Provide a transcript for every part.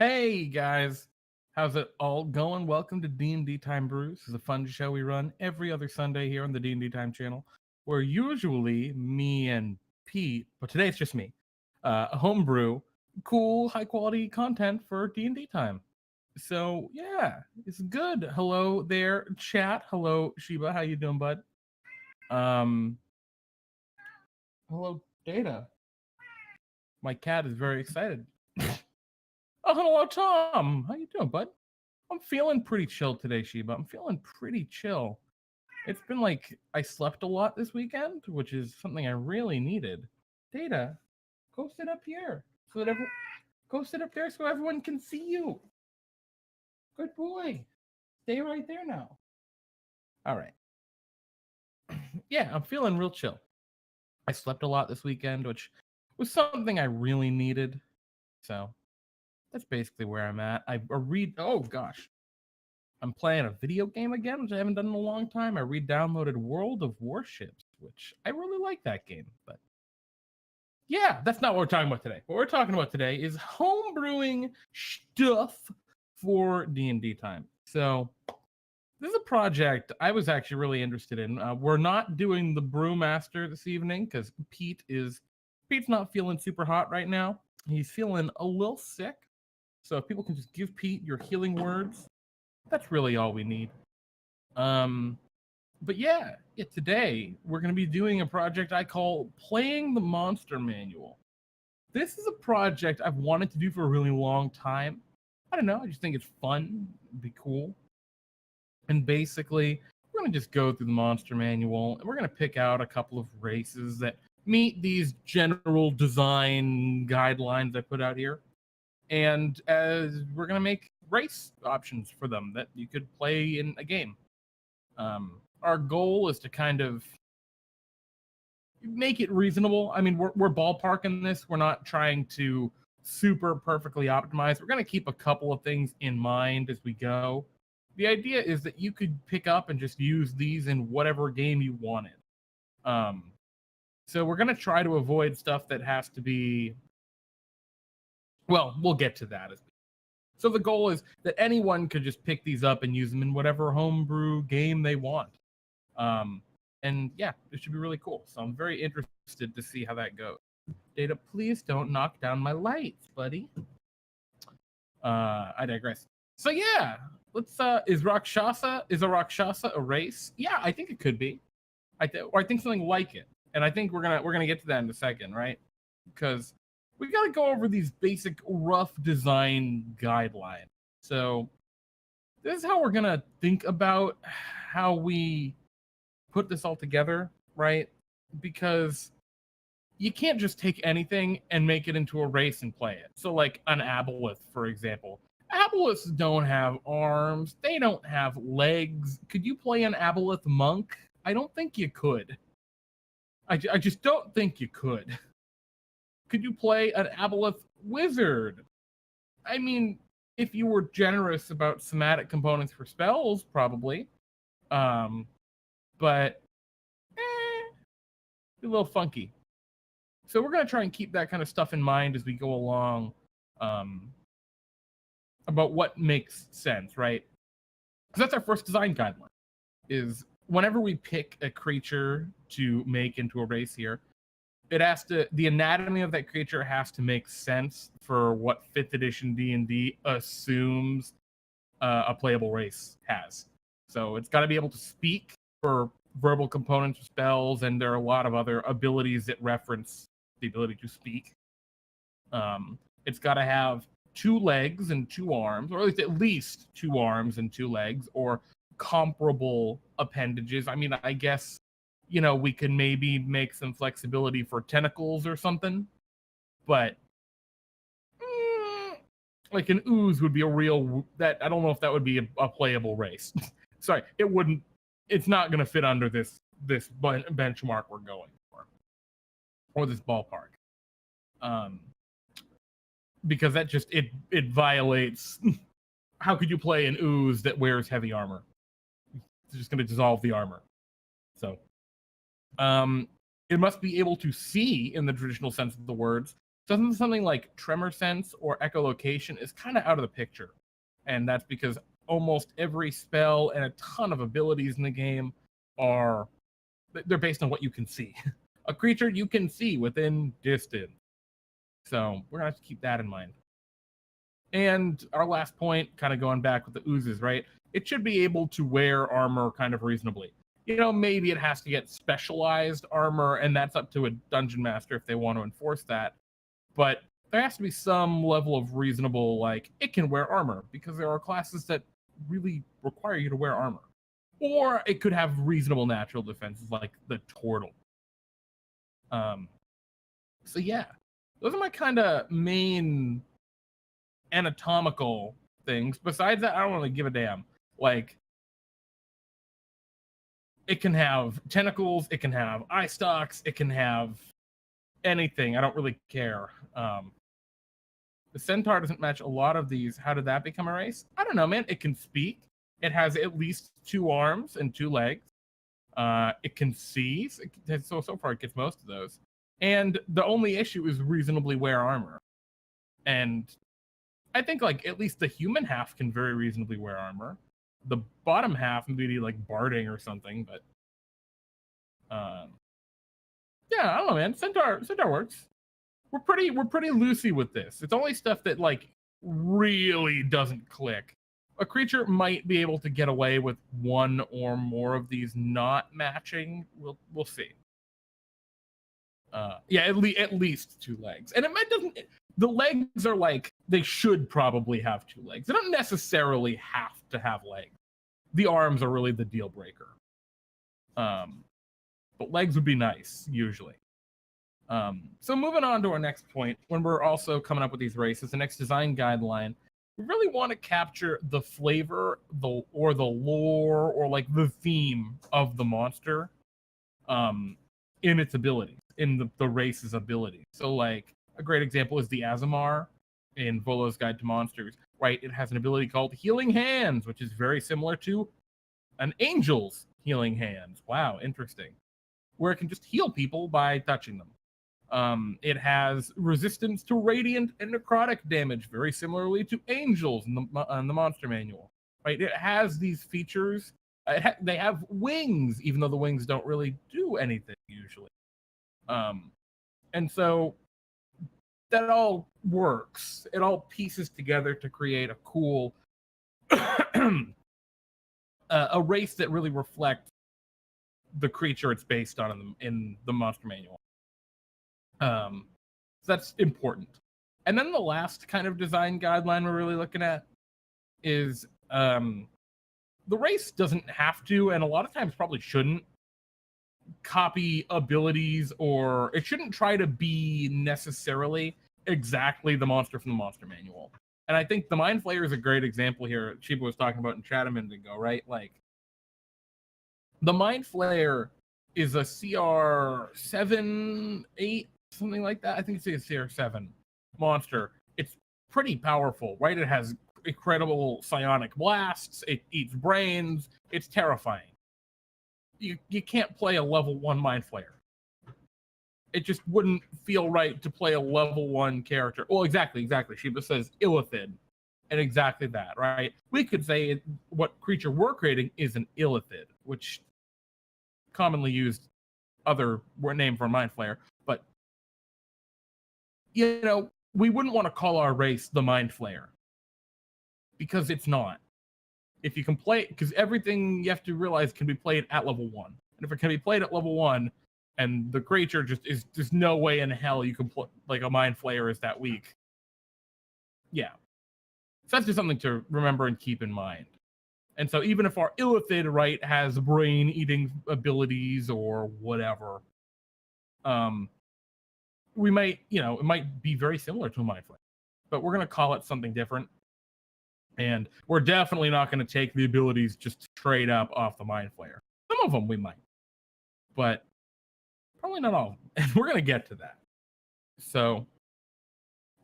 Hey guys, how's it all going? Welcome to DnDTime Brews. This is a fun show we run every other Sunday here on the DnDTime channel, where usually me and Pete, but today it's just me, homebrew cool, high quality content for D&D time. So yeah, it's good. Hello there, chat. Hello, Sheba. How you doing, bud? Um, hello, Data. My cat is very excited. Oh, hello, Tom. How you doing, bud? I'm feeling pretty chill today, Sheba. I'm feeling pretty chill. It's been like I slept a lot this weekend, which is something I really needed. Data, go sit up here so that go sit up there so everyone can see you. Good boy. Stay right there now. All right. Yeah, I'm feeling real chill. I slept a lot this weekend, which was something I really needed. So that's basically where I'm at. I read. Oh gosh, I'm playing a video game again, which I haven't done in a long time. I re-downloaded World of Warships, which I really like that game. But yeah, that's not what we're talking about today. What we're talking about today is homebrewing stuff for D&D time. So this is a project I was actually really interested in. We're not doing the Brewmaster this evening because Pete's not feeling super hot right now. He's feeling a little sick. So if people can just give Pete your healing words, that's really all we need. But yeah, today we're going to be doing a project I call Playing the Monster Manual. This is a project I've wanted to do for a really long time. I don't know, I just think it's fun, it'd be cool. And basically, we're going to just go through the Monster Manual, and we're going to pick out a couple of races that meet these general design guidelines I put out here. And as we're going to make race options for them that you could play in a game. Our goal is to kind of make it reasonable. I mean, we're ballparking this. We're not trying to super perfectly optimize. We're going to keep a couple of things in mind as we go. The idea is that you could pick up and just use these in whatever game you wanted. So we're going to try to avoid stuff that has to be. Well, we'll get to that. So the goal is that anyone could just pick these up and use them in whatever homebrew game they want. And yeah, it should be really cool. So I'm very interested to see how that goes. Data, please don't knock down my lights, buddy. I digress. So yeah, let's is a Rakshasa a race? Yeah, I think it could be. I think something like it. And I think we're gonna get to that in a second, right? Because we gotta go over these basic rough design guidelines. So this is how we're gonna think about how we put this all together, right? Because you can't just take anything and make it into a race and play it. So like an aboleth, for example. Aboleths don't have arms. They don't have legs. Could you play an aboleth monk? I don't think you could. I just don't think you could. Could you play an aboleth wizard? I mean, if you were generous about somatic components for spells, probably. But a little funky. So we're going to try and keep that kind of stuff in mind as we go along, about what makes sense, right? Because that's our first design guideline, is whenever we pick a creature to make into a race here, the anatomy of that creature has to make sense for what 5th edition D&D assumes a playable race has. So it's got to be able to speak for verbal components of spells, and there are a lot of other abilities that reference the ability to speak. It's got to have 2 legs and 2 arms, or at least 2 arms and 2 legs, or comparable appendages. I mean, I guess, we can maybe make some flexibility for tentacles or something, but like an ooze would be I don't know if that would be a playable race. Sorry, it wouldn't. It's not going to fit under this benchmark we're going for, or this ballpark, because that just it violates. How could you play an ooze that wears heavy armor? It's just going to dissolve the armor. So, it must be able to see in the traditional sense of the words. something like tremor sense or echolocation is kind of out of the picture. And that's because almost every spell and a ton of abilities in the game they're based on what you can see. A creature you can see within distance. So we're gonna have to keep that in mind. And our last point, kind of going back with the oozes, right? It should be able to wear armor kind of reasonably. Maybe it has to get specialized armor, and that's up to a dungeon master if they want to enforce that. But there has to be some level of reasonable, like, it can wear armor, because there are classes that really require you to wear armor. Or it could have reasonable natural defenses, like the turtle. So yeah, those are my kind of main anatomical things. Besides that, I don't really give a damn. Like, it can have tentacles, it can have eye stalks, it can have anything. I don't really care. The centaur doesn't match a lot of these. How did that become a race? I don't know, man. It can speak. It has at least 2 arms and 2 legs. It can see. So far, it gets most of those. And the only issue is reasonably wear armor. And I think, like, at least the human half can very reasonably wear armor. The bottom half maybe like barding or something, but yeah, I don't know, man. Centaur works. We're pretty loosey with this. It's only stuff that like really doesn't click. A creature might be able to get away with 1 or more of these not matching. We'll see. Yeah, at least 2 legs, and it doesn't. The legs are like, they should probably have 2 legs. They don't necessarily have to have legs. The arms are really the deal breaker. But legs would be nice usually. So moving on to our next point, when we're also coming up with these races, the next design guideline, we really want to capture the flavor, the lore, or like the theme of the monster, in its abilities, in the race's abilities. So like a great example is the Azamar in Volo's Guide to Monsters, right? It has an ability called Healing Hands, which is very similar to an angel's healing hands. Wow, interesting. Where it can just heal people by touching them. It has resistance to radiant and necrotic damage, very similarly to angels in the monster manual. Right? It has these features. They have wings, even though the wings don't really do anything usually. And so that all works. It all pieces together to create a cool a race that really reflects the creature it's based on in the monster manual. So that's important. And then the last kind of design guideline we're really looking at is the race doesn't have to, and a lot of times probably shouldn't, copy abilities, or it shouldn't try to be necessarily exactly the monster from the monster manual. And I think the Mind Flayer is a great example here. Chiba was talking about in chat a minute ago, right? Like, the Mind Flayer is a CR 7, 8, something like that. I think it's a CR 7 monster. It's pretty powerful, right? It has incredible psionic blasts. It eats brains. It's terrifying. You can't play a level 1 Mind Flayer. It just wouldn't feel right to play a level 1 character. Well, exactly. Shiba says illithid. And exactly that, right? We could say what creature we're creating is an illithid, which commonly used other name for Mind Flayer. But, we wouldn't want to call our race the Mind Flayer, because it's not. If you can play, because everything you have to realize can be played at level 1. And if it can be played at level 1, and the creature there's no way in hell you can play, like, a Mind Flayer is that weak. Yeah. So that's just something to remember and keep in mind. And so even if our illithid, right, has brain-eating abilities or whatever, we might, it might be very similar to a Mind Flayer. But we're going to call it something different. And we're definitely not going to take the abilities just straight up off the Mind Flayer. Some of them we might, but probably not all of them. And we're going to get to that. So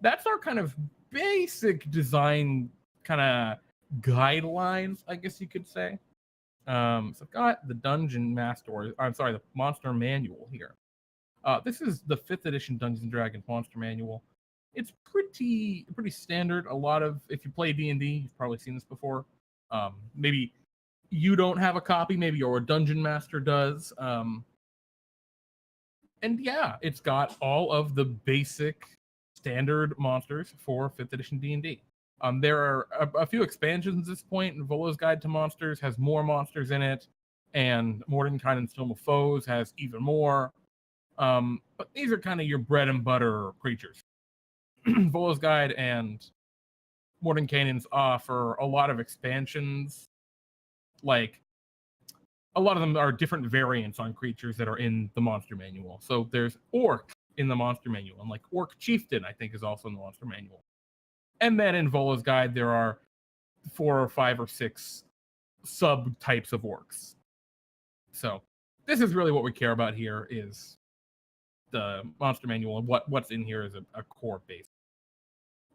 that's our kind of basic design kind of guidelines, I guess you could say. So I've got the the Monster Manual here. This is the 5th edition Dungeons & Dragons Monster Manual. It's pretty standard. A lot of, if you play D&D, you've probably seen this before. Maybe you don't have a copy, maybe your dungeon master does. And yeah, it's got all of the basic standard monsters for 5th edition D&D. There are a few expansions at this point, and Volo's Guide to Monsters has more monsters in it, and Mordenkainen's Tome of Foes has even more. But these are kind of your bread and butter creatures. Volo's Guide and Mordenkainen's offer a lot of expansions. Like, a lot of them are different variants on creatures that are in the monster manual. So there's Orc in the monster manual, and like Orc Chieftain, I think, is also in the monster manual. And then in Volo's Guide, there are 4 or 5 or 6 subtypes of orcs. So this is really what we care about here, is the monster manual, and what's in here is a core base.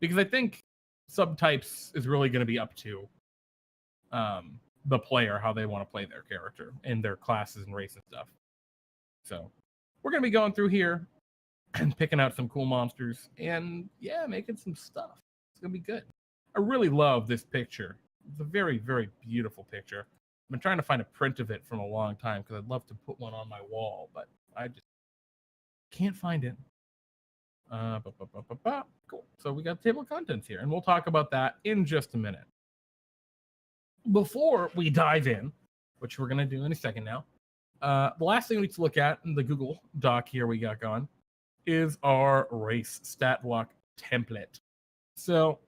Because I think subtypes is really going to be up to the player, how they want to play their character and their classes and race and stuff. So we're going to be going through here and picking out some cool monsters and, yeah, making some stuff. It's going to be good. I really love this picture. It's a very, very beautiful picture. I've been trying to find a print of it from a long time because I'd love to put one on my wall, but I just can't find it. Cool. So we got table of contents here, and we'll talk about that in just a minute. Before we dive in, which we're going to do in a second now, the last thing we need to look at in the Google Doc here we got going is our race stat block template. So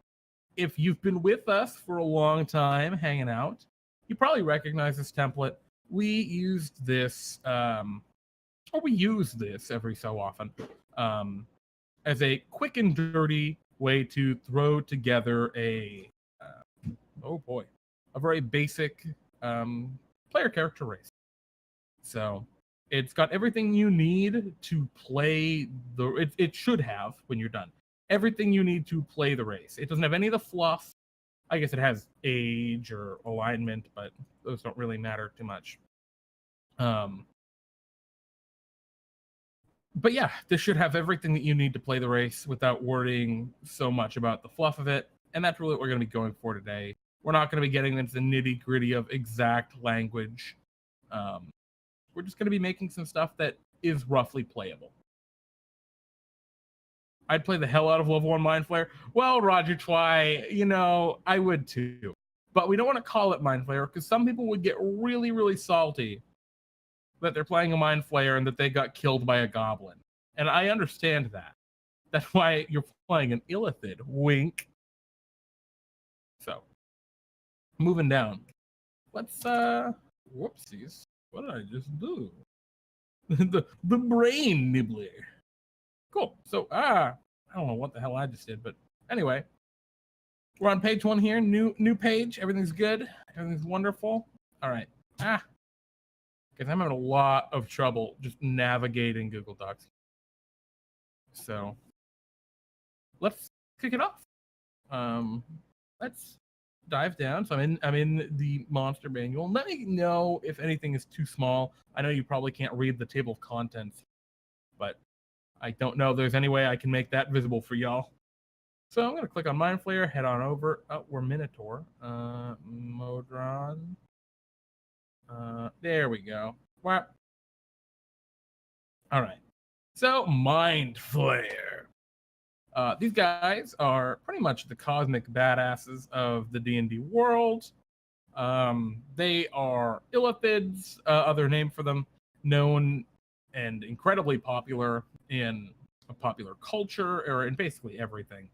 if you've been with us for a long time hanging out, you probably recognize this template. We used this, or we use this every so often, as a quick and dirty way to throw together a very basic player character race. So it's got everything you need to play it should have, when you're done, everything you need to play the race. It doesn't have any of the fluff. I guess it has age or alignment, but those don't really matter too much. But yeah, this should have everything that you need to play the race without worrying so much about the fluff of it. And that's really what we're going to be going for today. We're not going to be getting into the nitty gritty of exact language. We're just going to be making some stuff that is roughly playable. I'd play the hell out of level 1 Mind Flayer. Well, Roger Twy, I would too. But we don't want to call it Mind Flayer because some people would get really, really salty that they're playing a Mind Flayer and that they got killed by a goblin. And I understand that. That's why you're playing an Illithid. Wink. So, moving down. Let's, whoopsies. What did I just do? the brain nibbler. Cool. So, I don't know what the hell I just did, but anyway. We're on page 1 here. New page. Everything's good. Everything's wonderful. All right. Because I'm having a lot of trouble just navigating Google Docs. So let's kick it off. Let's dive down. So I'm in the monster manual. Let me know if anything is too small. I know you probably can't read the table of contents, but I don't know if there's any way I can make that visible for y'all. So I'm going to click on Mind Flayer, head on over. Oh, we're Minotaur. Modron. There we go. Wow. All right. So, Mind Flayer. These guys are pretty much the cosmic badasses of the D&D world. They are Illithids, other name for them, known and incredibly popular in a popular culture, or in basically everything.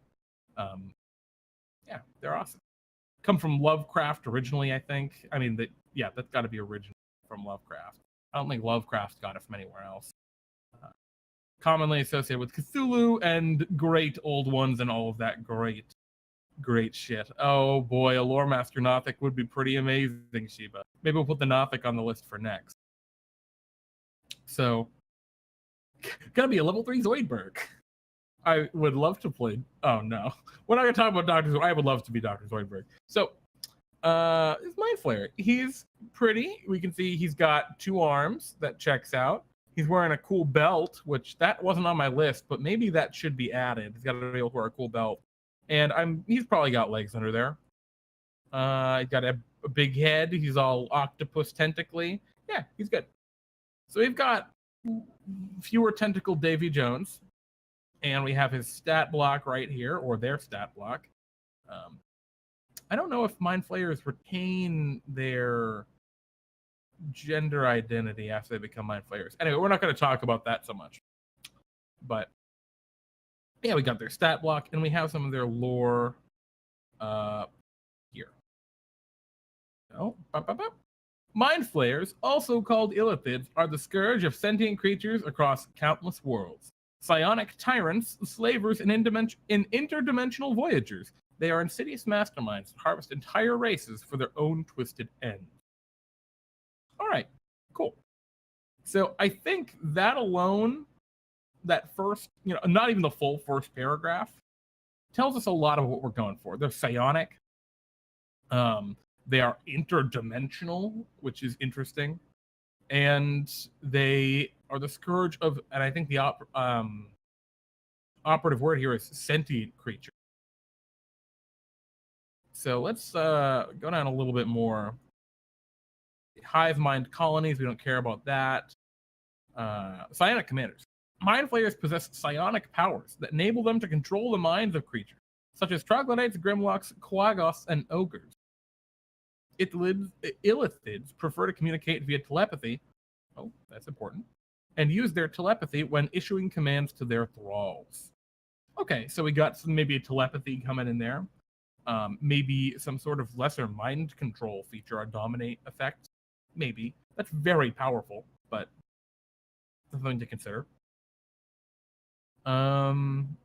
Yeah, they're awesome. Come from Lovecraft originally, I think. I mean, that's got to be original from Lovecraft. I don't think Lovecraft got it from anywhere else. Commonly associated with Cthulhu and great old ones and all of that great shit. Oh boy, a Lore Master Nothic would be pretty amazing, Sheba. Maybe we'll put the Nothic on the list for next. So, gonna be a level 3 Zoidberg. I would love to play. Oh no, we're not gonna talk about Dr. Zoidberg. I would love to be Dr. Zoidberg. So, it's Mind Flayer. He's pretty. We can see he's got 2 arms. That checks out. He's wearing a cool belt, which that wasn't on my list, but maybe that should be added. He's got to be able to wear a cool belt. And he's probably got legs under there. He's got a big head. He's all octopus tentacly. Yeah, he's good. So we've got fewer tentacle Davy Jones. And we have his stat block right here, or their stat block. I don't know if Mind Flayers retain their gender identity after they become Mind Flayers. Anyway, we're not going to talk about that so much. But yeah, we got their stat block, and we have some of their lore here. Oh, Mind Flayers, also called illithids, are the scourge of sentient creatures across countless worlds. Psionic tyrants, slavers, and interdimensional voyagers. They are insidious masterminds that harvest entire races for their own twisted ends. All right, cool. So I think that alone, that first, not even the full first paragraph, tells us a lot of what we're going for. They're psionic. They are interdimensional, which is interesting. And they are the scourge of, and I think the operative word here is sentient creature. So let's go down a little bit more. Hive mind colonies, we don't care about that. Psionic commanders. Mind Flayers possess psionic powers that enable them to control the minds of creatures, such as troglodytes, grimlocks, quaggoths, and ogres. Illithids prefer to communicate via telepathy. Oh, that's important. And use their telepathy when issuing commands to their thralls. Okay, so we got maybe a telepathy coming in there. Maybe some sort of lesser mind control feature, a dominate effect. Maybe. That's very powerful, but something to consider. And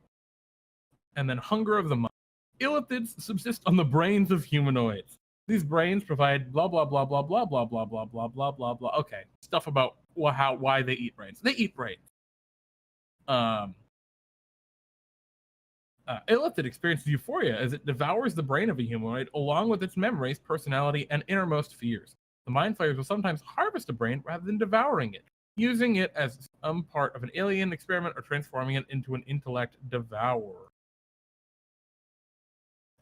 then hunger of the mind. Illithids subsist on the brains of humanoids. These brains provide blah blah blah blah blah blah blah blah blah blah blah blah. Okay, stuff about why they eat brains. They eat brains. Illithid experiences euphoria as it devours the brain of a humanoid along with its memories, personality, and innermost fears. The Mind Flayers will sometimes harvest a brain rather than devouring it, using it as some part of an alien experiment or transforming it into an intellect devourer.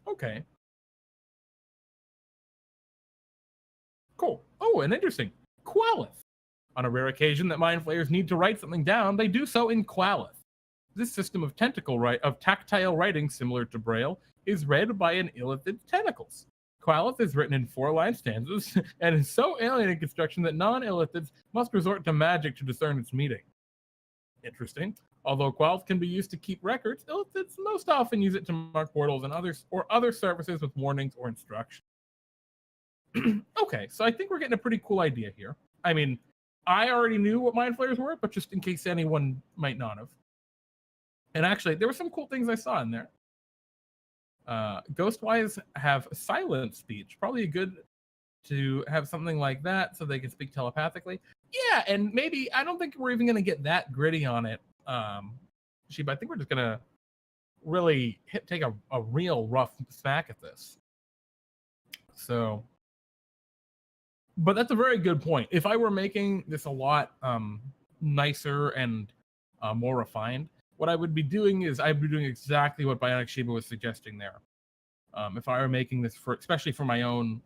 Okay. Cool. Oh, and interesting. Qualith. On a rare occasion that Mind Flayers need to write something down, they do so in Qualith. This system of tactile writing, similar to Braille, is read by an illithid's tentacles. Qualith is written in 4-line stanzas and is so alien in construction that non-illithids must resort to magic to discern its meaning. Interesting. Although Qualith can be used to keep records, illithids most often use it to mark portals and other surfaces with warnings or instructions. Okay, so I think we're getting a pretty cool idea here. I mean, I already knew what Mind Flayers were, but just in case anyone might not have. And actually, there were some cool things I saw in there. Ghostwise have silent speech. Probably good to have something like that so they can speak telepathically. Yeah, and maybe, I don't think we're even going to get that gritty on it, Sheba. I think we're just going to really take a real rough smack at this. So, but that's a very good point. If I were making this a lot nicer and more refined, what I would be doing is I'd be doing exactly what Bionic Sheba was suggesting there. If I were making this especially for my own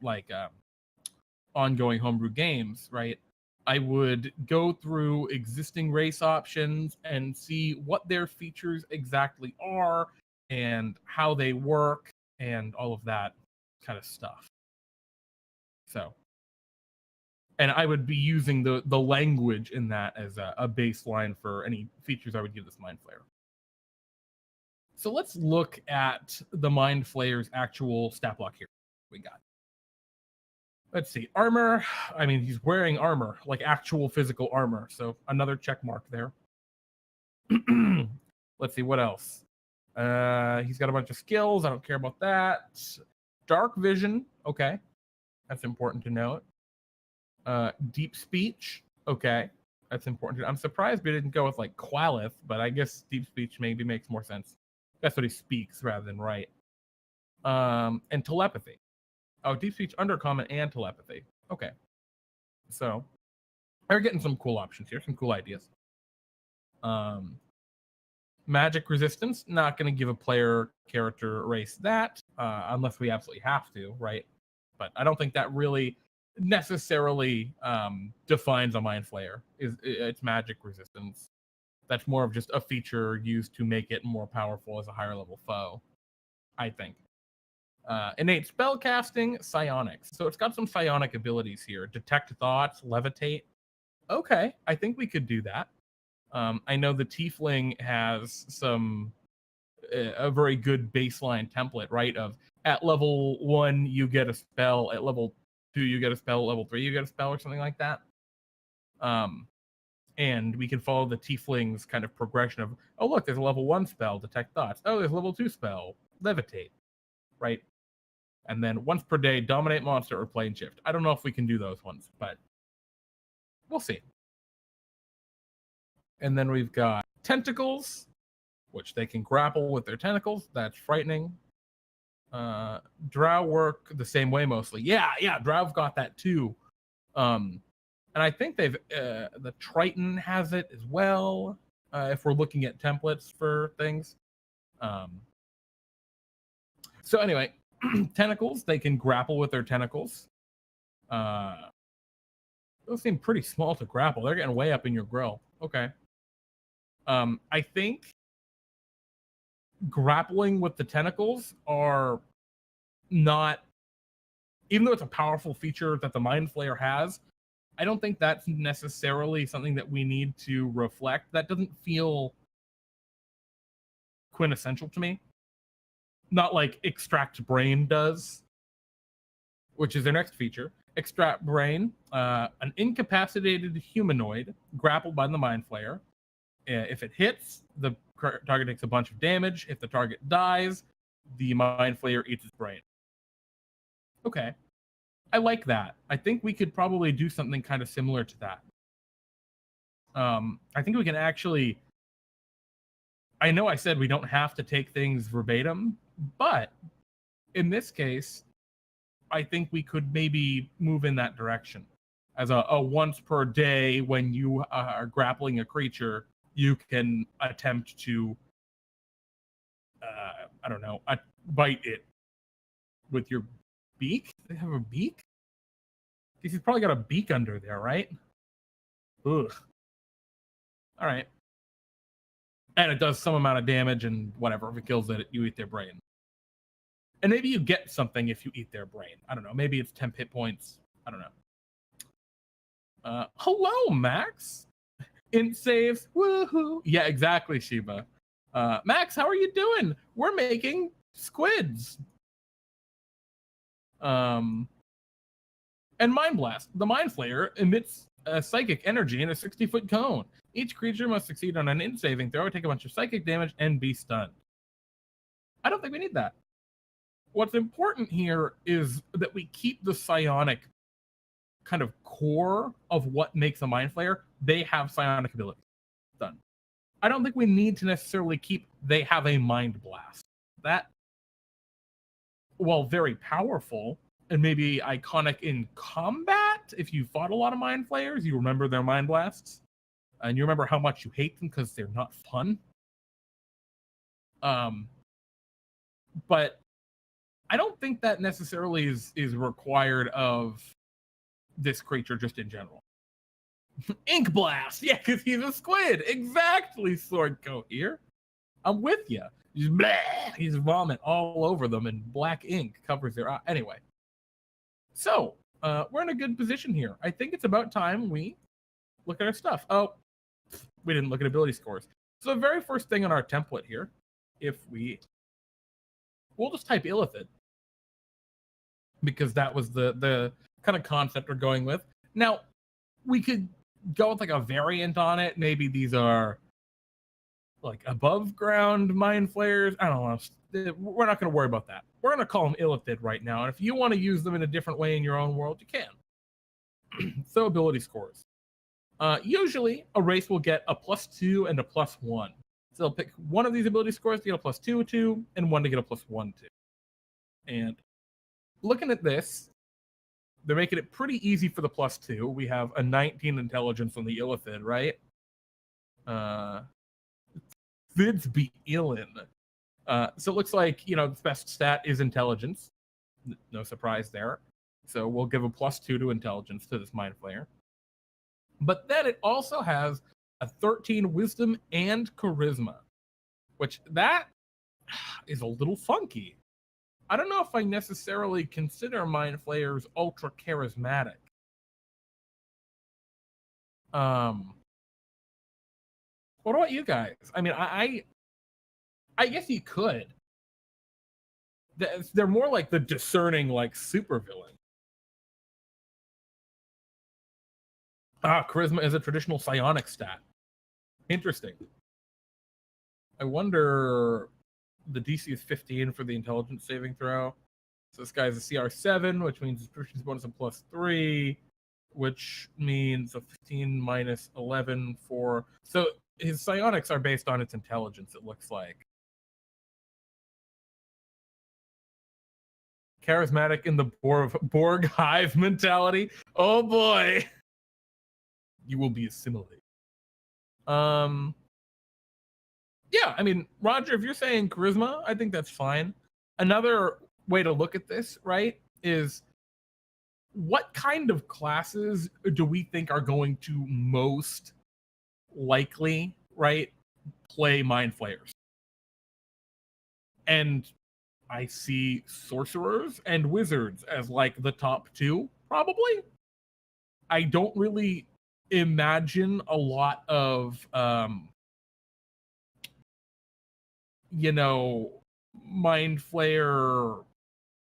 ongoing homebrew games, right? I would go through existing race options and see what their features exactly are and how they work and all of that kind of stuff. So, and I would be using the language in that as a baseline for any features I would give this Mind Flayer. So let's look at the Mind Flayer's actual stat block here. We got. Let's see, armor. I mean, he's wearing armor, like actual physical armor. So another check mark there. Let's see, what else? He's got a bunch of skills. I don't care about that. Dark vision. Okay. That's important to note. Deep speech. Okay. That's important. I'm surprised we didn't go with like Qualith, but I guess deep speech maybe makes more sense. That's what he speaks rather than write. And telepathy. Oh, deep speech, undercommon, and telepathy. Okay. So, we're getting some cool options here, some cool ideas. Magic resistance, not going to give a player character race that, unless we absolutely have to, right? But I don't think that really necessarily defines a Mind Flayer. It's magic resistance. That's more of just a feature used to make it more powerful as a higher level foe, I think. Innate spell casting, psionics. So it's got some psionic abilities here. Detect thoughts, levitate. Okay, I think we could do that. I know the Tiefling has a very good baseline template, right? Of at level 1 you get a spell, at level 2 you get a spell, at level 3 you get a spell, or something like that. And we can follow the Tiefling's kind of progression of, oh look, there's a level 1 spell, detect thoughts. Oh, there's a level 2 spell, levitate, right? And then once per day, dominate monster or plane shift. I don't know if we can do those ones, but we'll see. And then we've got tentacles, which they can grapple with their tentacles. That's frightening. Drow work the same way mostly. Yeah, Drow've got that too. And I think they've the Triton has it as well. If we're looking at templates for things. So anyway, tentacles, they can grapple with their tentacles. Those seem pretty small to grapple. They're getting way up in your grill. Okay. I think grappling with the tentacles are not, even though it's a powerful feature that the Mind Flayer has, I don't think that's necessarily something that we need to reflect. That doesn't feel quintessential to me. Not like Extract Brain does, which is their next feature. Extract Brain, an incapacitated humanoid grappled by the Mind Flayer. If it hits, the target takes a bunch of damage. If the target dies, the Mind Flayer eats its brain. Okay. I like that. I think we could probably do something kind of similar to that. I think we can actually... I know I said we don't have to take things verbatim, but in this case, I think we could maybe move in that direction. As a once per day, when you are grappling a creature, you can attempt to, I don't know, bite it with your beak. They have a beak? He's probably got a beak under there, right? Ugh. All right. And it does some amount of damage, and whatever. If it kills it, you eat their brain. And maybe you get something if you eat their brain. I don't know. Maybe it's 10 hit points. I don't know. Hello, Max. Int saves. Woohoo. Yeah, exactly, Shiba. Max, how are you doing? We're making squids. And Mind Blast. The Mind Flayer emits psychic energy in a 60-foot cone. Each creature must succeed on an int saving throw, take a bunch of psychic damage, and be stunned. I don't think we need that. What's important here is that we keep the psionic kind of core of what makes a Mind Flayer. They have psionic abilities. Done. I don't think we need to necessarily keep they have a Mind Blast. That, while very powerful and maybe iconic in combat, if you fought a lot of Mind Flayers, you remember their Mind Blasts. And you remember how much you hate them because they're not fun. But I don't think that necessarily is required of this creature just in general. Ink Blast! Yeah, because he's a squid! Exactly, Swordcoat here. I'm with you. He's vomit all over them, and black ink covers their eye. Anyway. So, we're in a good position here. I think it's about time we look at our stuff. Oh, we didn't look at ability scores. So the very first thing on our template here, we'll just type Illithid, because that was the kind of concept we're going with. Now, we could go with like a variant on it. Maybe these are like above ground Mind Flayers. I don't know. We're not going to worry about that. We're going to call them Illithid right now. And if you want to use them in a different way in your own world, you can. So ability scores. Usually, a race will get a +2 and a +1. So they'll pick one of these ability scores to get a +2 to, and one to get a +1 to. And looking at this, they're making it pretty easy for the +2. We have a 19 intelligence on the Illithid, right? Vids be illin'. So it looks like, the best stat is intelligence. No surprise there. So we'll give a +2 to intelligence to this Mind Flayer. But then it also has a 13 wisdom and charisma, which that is a little funky. I don't know if I necessarily consider Mind Flayers ultra charismatic. What about you guys? I mean, I guess you could. They're more like the discerning, like, supervillain. Charisma is a traditional psionic stat. Interesting. I wonder, the DC is 15 for the intelligence saving throw. So this guy's a CR7, which means his proficiency bonus of +3, which means a 15 minus 11 for... So his psionics are based on its intelligence, it looks like. Charismatic in the Borg hive mentality. Oh boy. You will be assimilated. Yeah, I mean, Roger, if you're saying charisma, I think that's fine. Another way to look at this, right, is what kind of classes do we think are going to most likely, right, play Mind Flayers? And I see sorcerers and wizards as like the top two, probably. I don't really imagine a lot of Mind Flayer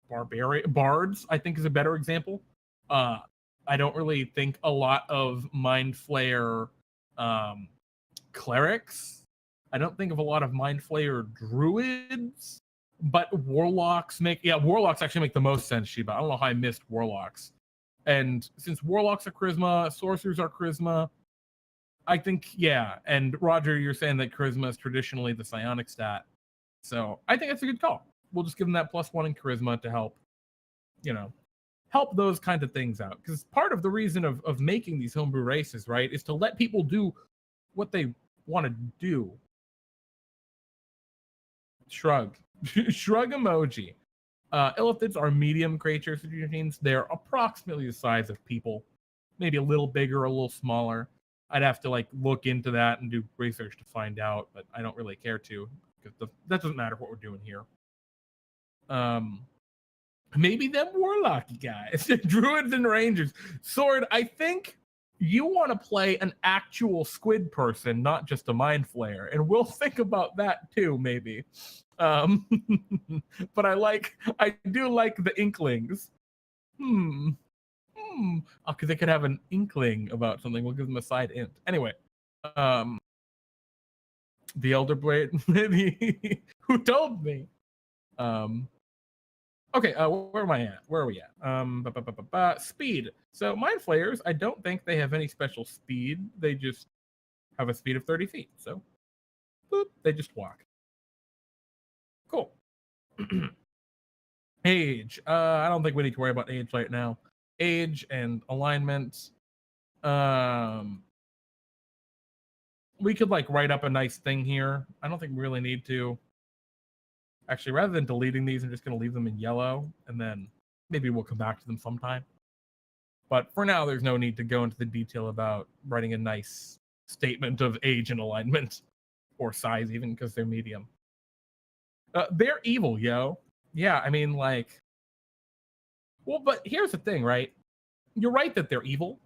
bards, I think, is a better example. I don't really think a lot of Mind Flayer clerics. I don't think of a lot of Mind Flayer druids, but warlocks actually make the most sense, Shiba. I don't know how I missed warlocks. And since warlocks are charisma, sorcerers are charisma, I think, yeah. And Roger, you're saying that charisma is traditionally the psionic stat. So I think that's a good call. We'll just give them that +1 in charisma to help, help those kind of things out. Because part of the reason of making these homebrew races, right, is to let people do what they want to do. Shrug. Shrug emoji. Illithids are medium creatures, which means they're approximately the size of people. Maybe a little bigger, a little smaller. I'd have to look into that and do research to find out, but I don't really care to, because that doesn't matter what we're doing here. Maybe them warlocky guys. Druids and rangers. Sword, I think you want to play an actual squid person, not just a Mind Flayer, and we'll think about that too, maybe. But I do like the inklings. Because they could have an inkling about something. We'll give them a side int. Anyway, the Elder Blade. Who told me? Okay, where am I at? Where are we at? Speed. So Mind Flayers, I don't think they have any special speed. They just have a speed of 30 feet. So, boop, they just walk. Cool. Age. I don't think we need to worry about age right now. Age and alignment. We could write up a nice thing here. I don't think we really need to. Actually, rather than deleting these, I'm just going to leave them in yellow, and then maybe we'll come back to them sometime. But for now, there's no need to go into the detail about writing a nice statement of age and alignment, or size even, because they're medium. They're evil, yo. Yeah, I mean, well, but here's the thing, right? You're right that they're evil,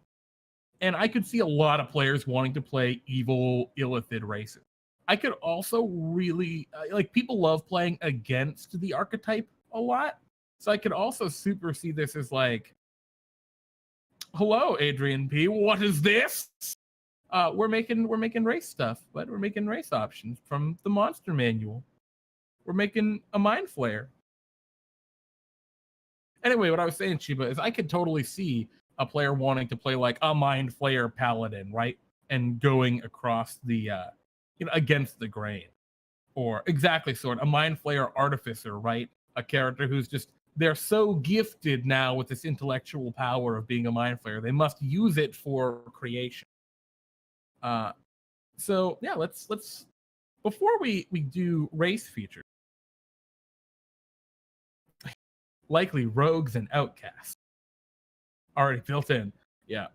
and I could see a lot of players wanting to play evil Illithid races. I could also really, people love playing against the archetype a lot, so I could also super see this as hello, Adrian P. What is this? We're making race stuff, but we're making race options from the monster manual. We're making a Mind Flayer. Anyway, what I was saying, Shiba, is I could totally see a player wanting to play a Mind Flayer paladin, right? And going across the, against the grain. Or exactly, a Mind Flayer artificer, right? A character who's just, they're so gifted now with this intellectual power of being a Mind Flayer. They must use it for creation. So yeah, let's before we do race features, likely rogues and outcasts already built in. Yeah.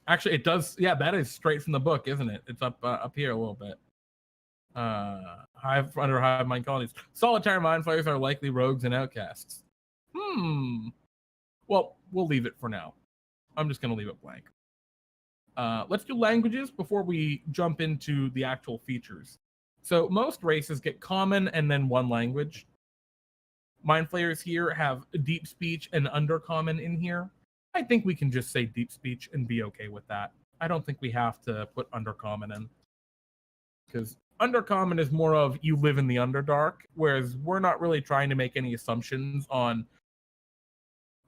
Actually, it does. Yeah, that is straight from the book, isn't it? It's up here a little bit. Hive under hive mind colonies. Solitary mind flayers are likely rogues and outcasts. Well, we'll leave it for now. I'm just gonna leave it blank. Let's do languages before we jump into the actual features. So most races get common and then one language. Mind flayers here have deep speech and undercommon in here. I think we can just say deep speech and be okay with that. I don't think we have to put undercommon in, because undercommon is more of you live in the underdark, whereas we're not really trying to make any assumptions on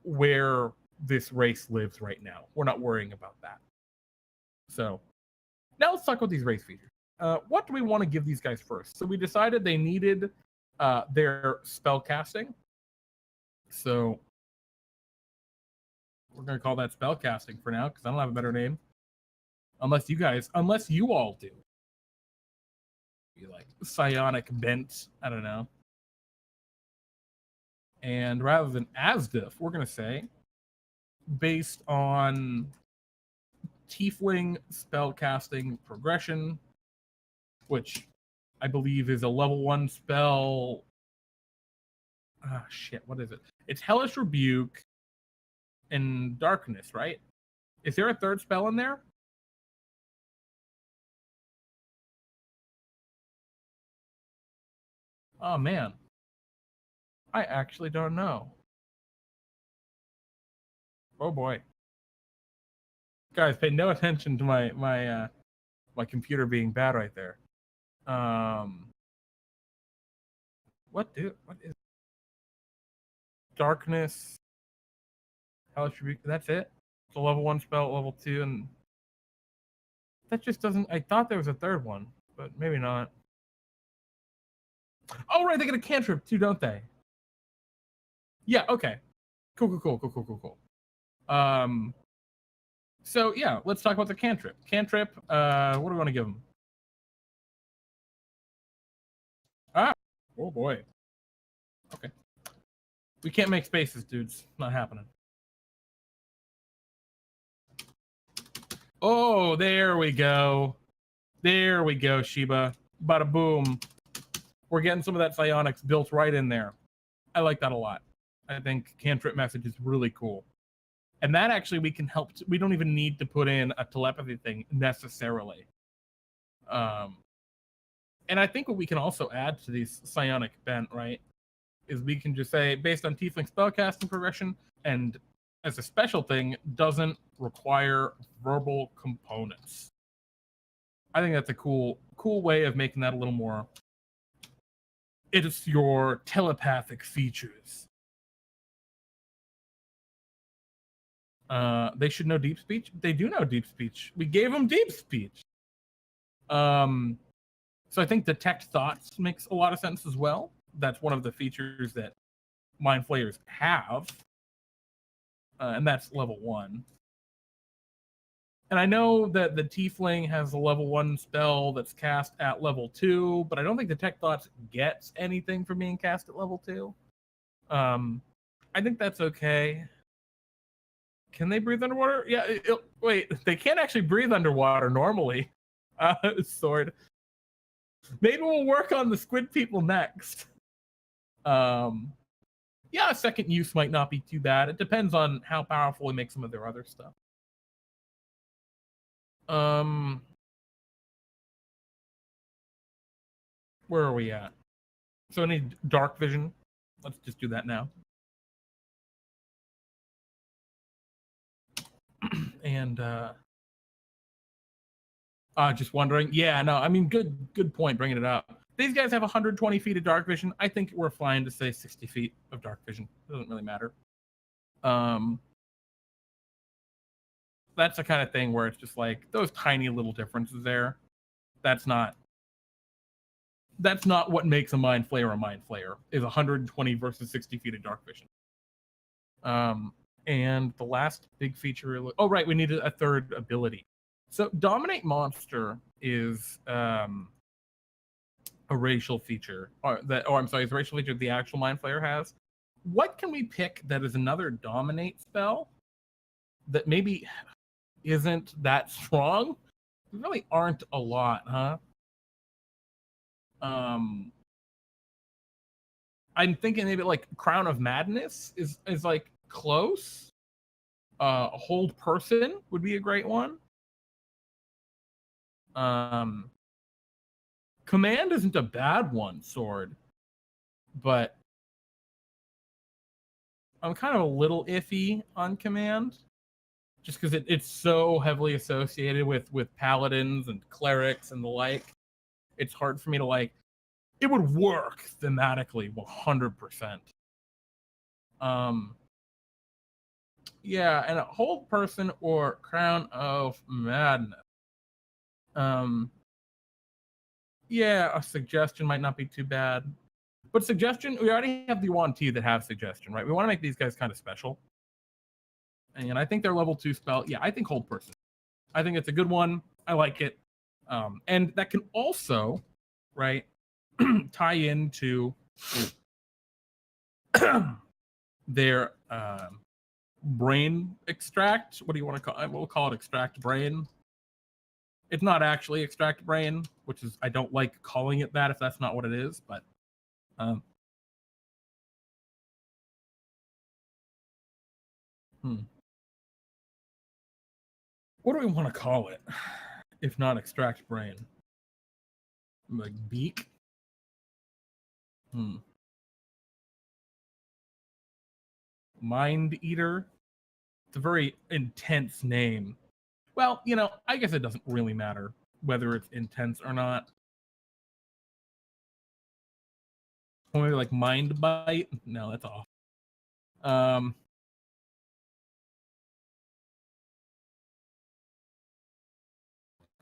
where this race lives right now. We're not worrying about that. So now let's talk about these race features. What do we want to give these guys first? So we decided they needed their spell casting. So we're going to call that spell casting for now, because I don't have a better name. Unless you all do. Be like psionic bent, I don't know. And rather than asdiff, we're going to say based on tiefling spellcasting progression, which I believe is a level 1 spell. What is it? It's Hellish Rebuke and Darkness, right? Is there a third spell in there? Oh man, I actually don't know. Oh boy, guys, pay no attention to my computer being bad right there. What is Darkness? Hellish Rebuke. That's it. It's a level 1 spell, level 2, and that just doesn't. I thought there was a third one, but maybe not. Oh right, they get a cantrip too, don't they? Yeah. Okay. Cool. So yeah, let's talk about the cantrip. Cantrip. What do we want to give them? Oh boy. Okay. We can't make spaces, dudes. Not happening. Oh, there we go. There we go, Sheba. Bada boom. We're getting some of that psionics built right in there. I like that a lot. I think cantrip message is really cool. And that actually we can help. We don't even need to put in a telepathy thing necessarily. And I think what we can also add to these psionic bent, right, is we can just say based on tiefling spellcasting progression, and as a special thing, doesn't require verbal components. I think that's a cool way of making that a little more. It's your telepathic features. They should know deep speech. They do know deep speech. We gave them deep speech. So I think detect thoughts makes a lot of sense as well. That's one of the features that mind flayers have, and that's level 1. And I know that the tiefling has a level 1 spell that's cast at level 2, but I don't think detect thoughts gets anything from being cast at level 2. I think that's okay. Can they breathe underwater? Yeah. Wait, they can't actually breathe underwater normally. Sword. Maybe we'll work on the squid people next. Yeah, a second use might not be too bad. It depends on how powerful we make some of their other stuff. Where are we at? So I need dark vision. Let's just do that now. And just wondering. Yeah, no, I mean, good point bringing it up. These guys have 120 feet of dark vision. I think we're fine to say 60 feet of dark vision. It doesn't really matter. That's the kind of thing where it's just like those tiny little differences there. That's not what makes a mind flayer a mind flayer, is 120 versus 60 feet of dark vision. And the last big feature, oh right, we needed a third ability. So dominate monster is a racial feature, or I'm sorry, it's a racial feature the actual Mind Flayer has. What can we pick that is another dominate spell that maybe isn't that strong? There really aren't a lot, huh? I'm thinking maybe like Crown of Madness is like close. Hold Person would be a great one. Command isn't a bad one, Sword, but I'm kind of a little iffy on Command, just because it's so heavily associated with paladins and clerics and the like. It's hard for me to like. It would work thematically 100%. Yeah, and a Hold Person or Crown of Madness. Yeah, a Suggestion might not be too bad. But Suggestion, we already have the Yuan Ti that have Suggestion, right? We want to make these guys kind of special. And I think their level 2 spell, yeah, I think Hold Person. I think it's a good one. I like it. And that can also, right, tie into their brain extract. What do you want to call it? We'll call it extract brain. It's not actually extract brain, which is, I don't like calling it that if that's not what it is, but what do we want to call it if not extract brain? Like beak? Mind Eater? It's a very intense name. Well, you know, I guess it doesn't really matter whether it's intense or not. Or maybe like Mind Bite? No, that's off.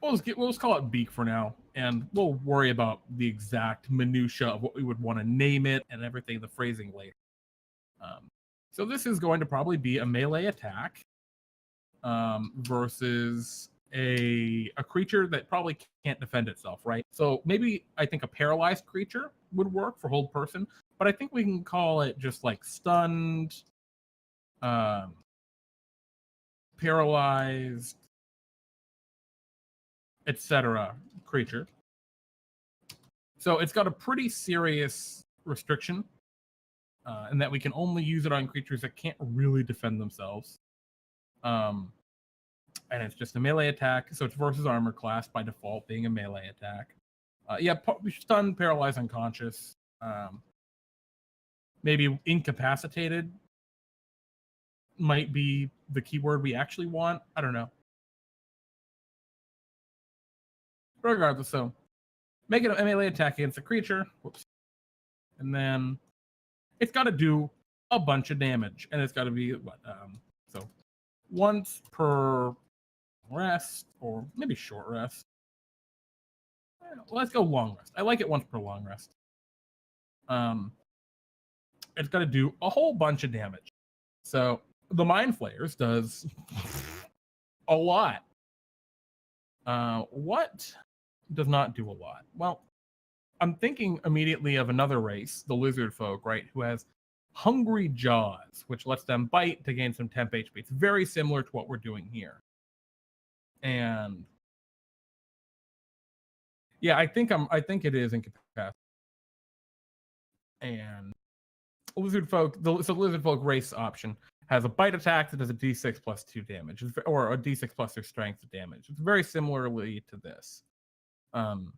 We'll just call it Beak for now, and we'll worry about the exact minutia of what we would want to name it and everything, the phrasing later. So this is going to probably be a melee attack versus a creature that probably can't defend itself, right? So maybe I think a paralyzed creature would work for Hold Person, but I think we can call it just like stunned, paralyzed, etc. creature. So it's got a pretty serious restriction, and that we can only use it on creatures that can't really defend themselves. And it's just a melee attack, so it's versus armor class by default, being a melee attack. Yeah, stun, paralyzed, unconscious. Maybe incapacitated might be the keyword we actually want. I don't know. Regardless, so make it a melee attack against a creature. Whoops. And then it's got to do a bunch of damage, and it's got to be what? So once per rest, or maybe short rest. Let's go long rest. I like it once per long rest. It's got to do a whole bunch of damage. So the Mind Flayers does a lot. What does not do a lot? Well, I'm thinking immediately of another race, the lizard folk, right, who has Hungry Jaws, which lets them bite to gain some temp HP. It's very similar to what we're doing here. And yeah, I think it is incapacitated. And lizard folk, so the lizard folk race option has a bite attack that does a d6 plus 2 damage, or a d6 plus their strength damage. It's very similarly to this. And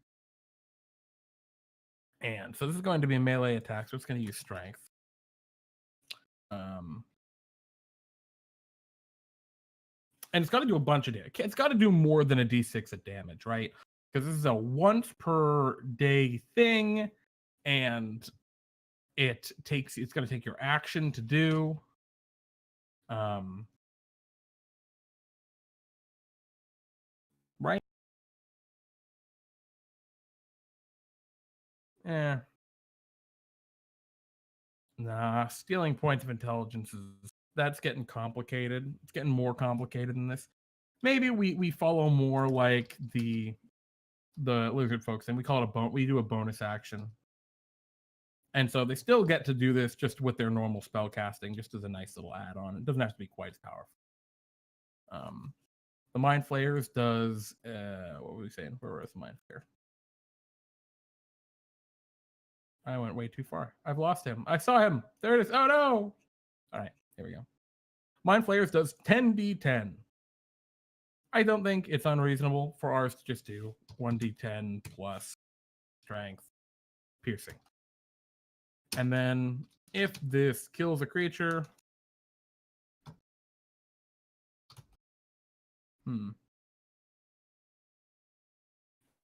so this is going to be a melee attack, so it's going to use strength. And it's got to do a bunch of damage. It's got to do more than a d6 of damage, right? Because this is a once per day thing, and it's going to take your action to do. Right? Yeah. Nah, stealing points of intelligence that's getting complicated. It's getting more complicated than this. Maybe we follow more like the the lizard folks, and we call it we do a bonus action. And so they still get to do this just with their normal spell casting, just as a nice little add-on. It doesn't have to be quite as powerful. The Mind Flayers does what were we saying? Where was the Mind Flayer? I went way too far. I've lost him. I saw him. There it is. Oh no! All right, here we go. Mind Flayers does 10d10. I don't think it's unreasonable for ours to just do 1d10 plus strength, piercing. And then if this kills a creature,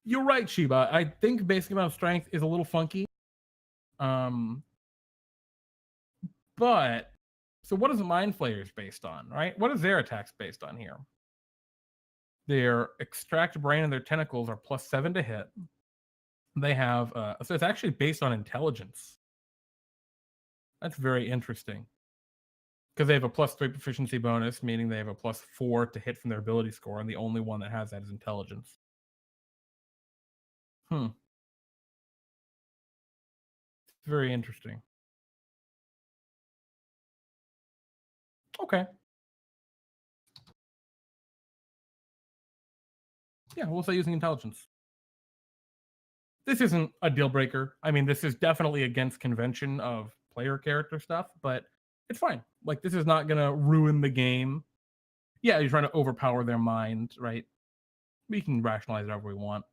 you're right, Sheba. I think basic amount of strength is a little funky. But so what is Mind Flayers based on, right? What is their attacks based on here? Their extract brain and their tentacles are +7 to hit. They have so it's actually based on intelligence. That's very interesting. Because they have a +3 proficiency bonus, meaning they have a +4 to hit from their ability score, and the only one that has that is intelligence. It's very interesting. Okay. Yeah, we'll say using intelligence. This isn't a deal breaker. I mean, this is definitely against convention of player character stuff, but it's fine. Like, this is not going to ruin the game. Yeah, you're trying to overpower their mind, right? We can rationalize it however we want.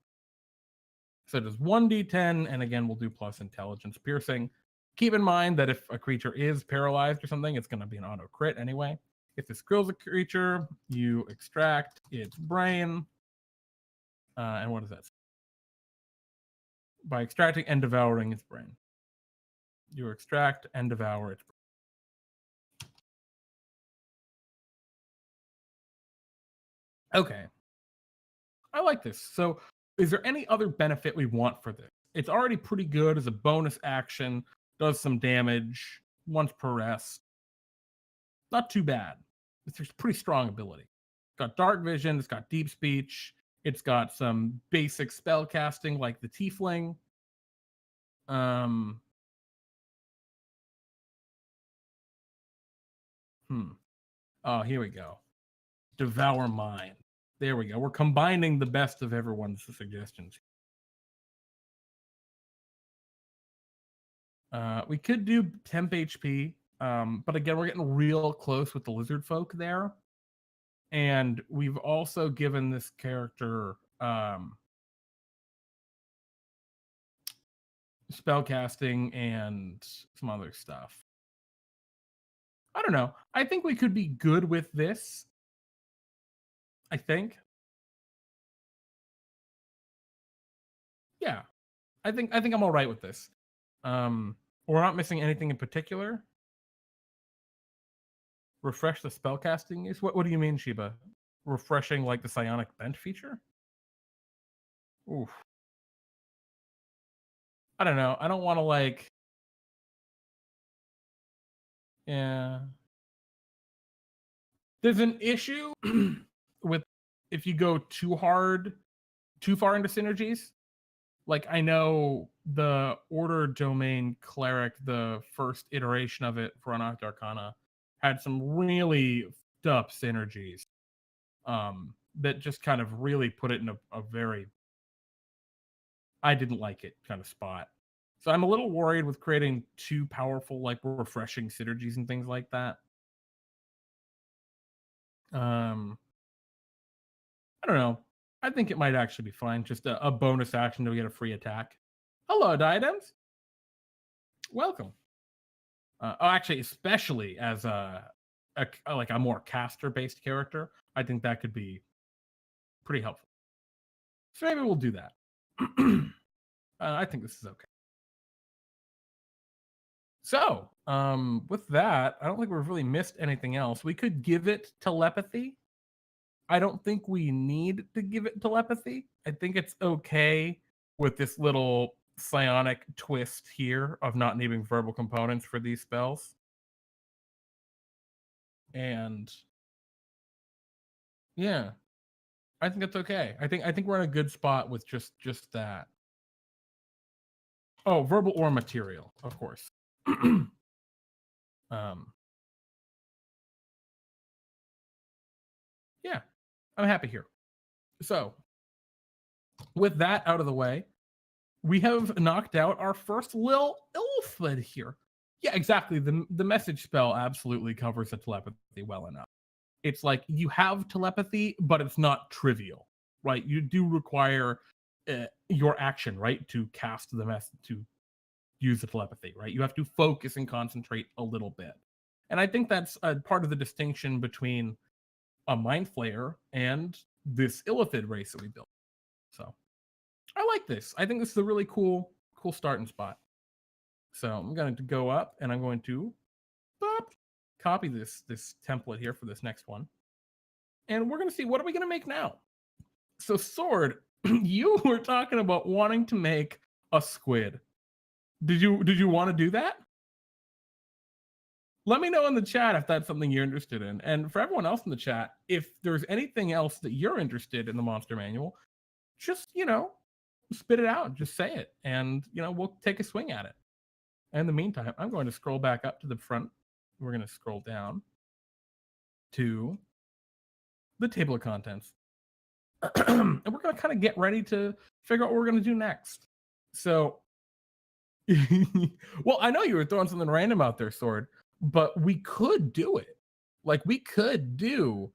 So it is 1d10, and again, we'll do plus intelligence piercing. Keep in mind that if a creature is paralyzed or something, it's going to be an auto crit anyway. If this kills a creature, you extract its brain. And what is that? By extracting and devouring its brain. You extract and devour its brain. Okay. I like this. So is there any other benefit we want for this? It's already pretty good as a bonus action, does some damage once per rest. Not too bad. It's a pretty strong ability. It's got dark vision, it's got deep speech, it's got some basic spell casting like the Tiefling. Oh, here we go. Devour Mind. There we go. We're combining the best of everyone's suggestions. We could do temp HP, but again, we're getting real close with the lizard folk there. And we've also given this character spellcasting and some other stuff. I don't know. I think we could be good with this. I think. Yeah. I think I'm all right with this. We're not missing anything in particular. Refresh the spellcasting use. What do you mean, Sheba? Refreshing like the psionic bent feature? Oof. I don't know. I don't want to like. Yeah. There's an issue with if you go too far into synergies. Like, I know the Order Domain Cleric, the first iteration of it for Unocked Arcana, had some really up synergies that just kind of really put it in a very, I didn't like it kind of spot. So I'm a little worried with creating too powerful, like refreshing synergies and things like that. I don't know. I think it might actually be fine. Just a bonus action to get a free attack. Hello, Diadems. Welcome. Actually, especially as a more caster-based character, I think that could be pretty helpful. So maybe we'll do that. I think this is okay. So, with that, I don't think we've really missed anything else. We could give it telepathy. I don't think we need to give it telepathy. I think it's okay with this little psionic twist here of not needing verbal components for these spells. And yeah, I think that's okay. I think we're in a good spot with just that. Oh, verbal or material, of course. um, yeah, I'm happy here. So, with that out of the way, we have knocked out our first little illithid here. Yeah, exactly. The message spell absolutely covers the telepathy well enough. It's like you have telepathy, but it's not trivial, right? You do require your action, right, to cast the message, to use the telepathy, right? You have to focus and concentrate a little bit. And I think that's a part of the distinction between a mind flayer and this illithid race that we built. So I like this. I think this is a really cool starting spot. So I'm going to go up and I'm going to copy this template here for this next one. And we're going to see, what are we going to make now? So Sword, you were talking about wanting to make a squid. Did you want to do that? Let me know in the chat if that's something you're interested in. And for everyone else in the chat, if there's anything else that you're interested in the Monster Manual, just, spit it out. Just say it. And, we'll take a swing at it. And in the meantime, I'm going to scroll back up to the front. We're going to scroll down to the table of contents. And we're going to kind of get ready to figure out what we're going to do next. So, well, I know you were throwing something random out there, Sword, but we could do it. Like, we could do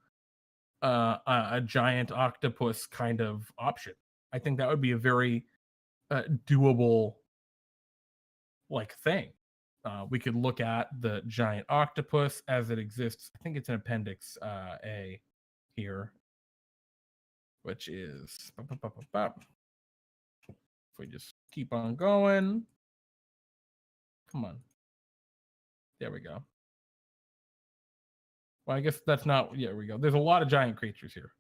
a giant octopus kind of option. I think that would be a very doable thing. We could look at the giant octopus as it exists. I think it's in Appendix A here, which is if we just keep on going. Come on. There we go. Well, I guess that's not. Yeah, we go. There's a lot of giant creatures here.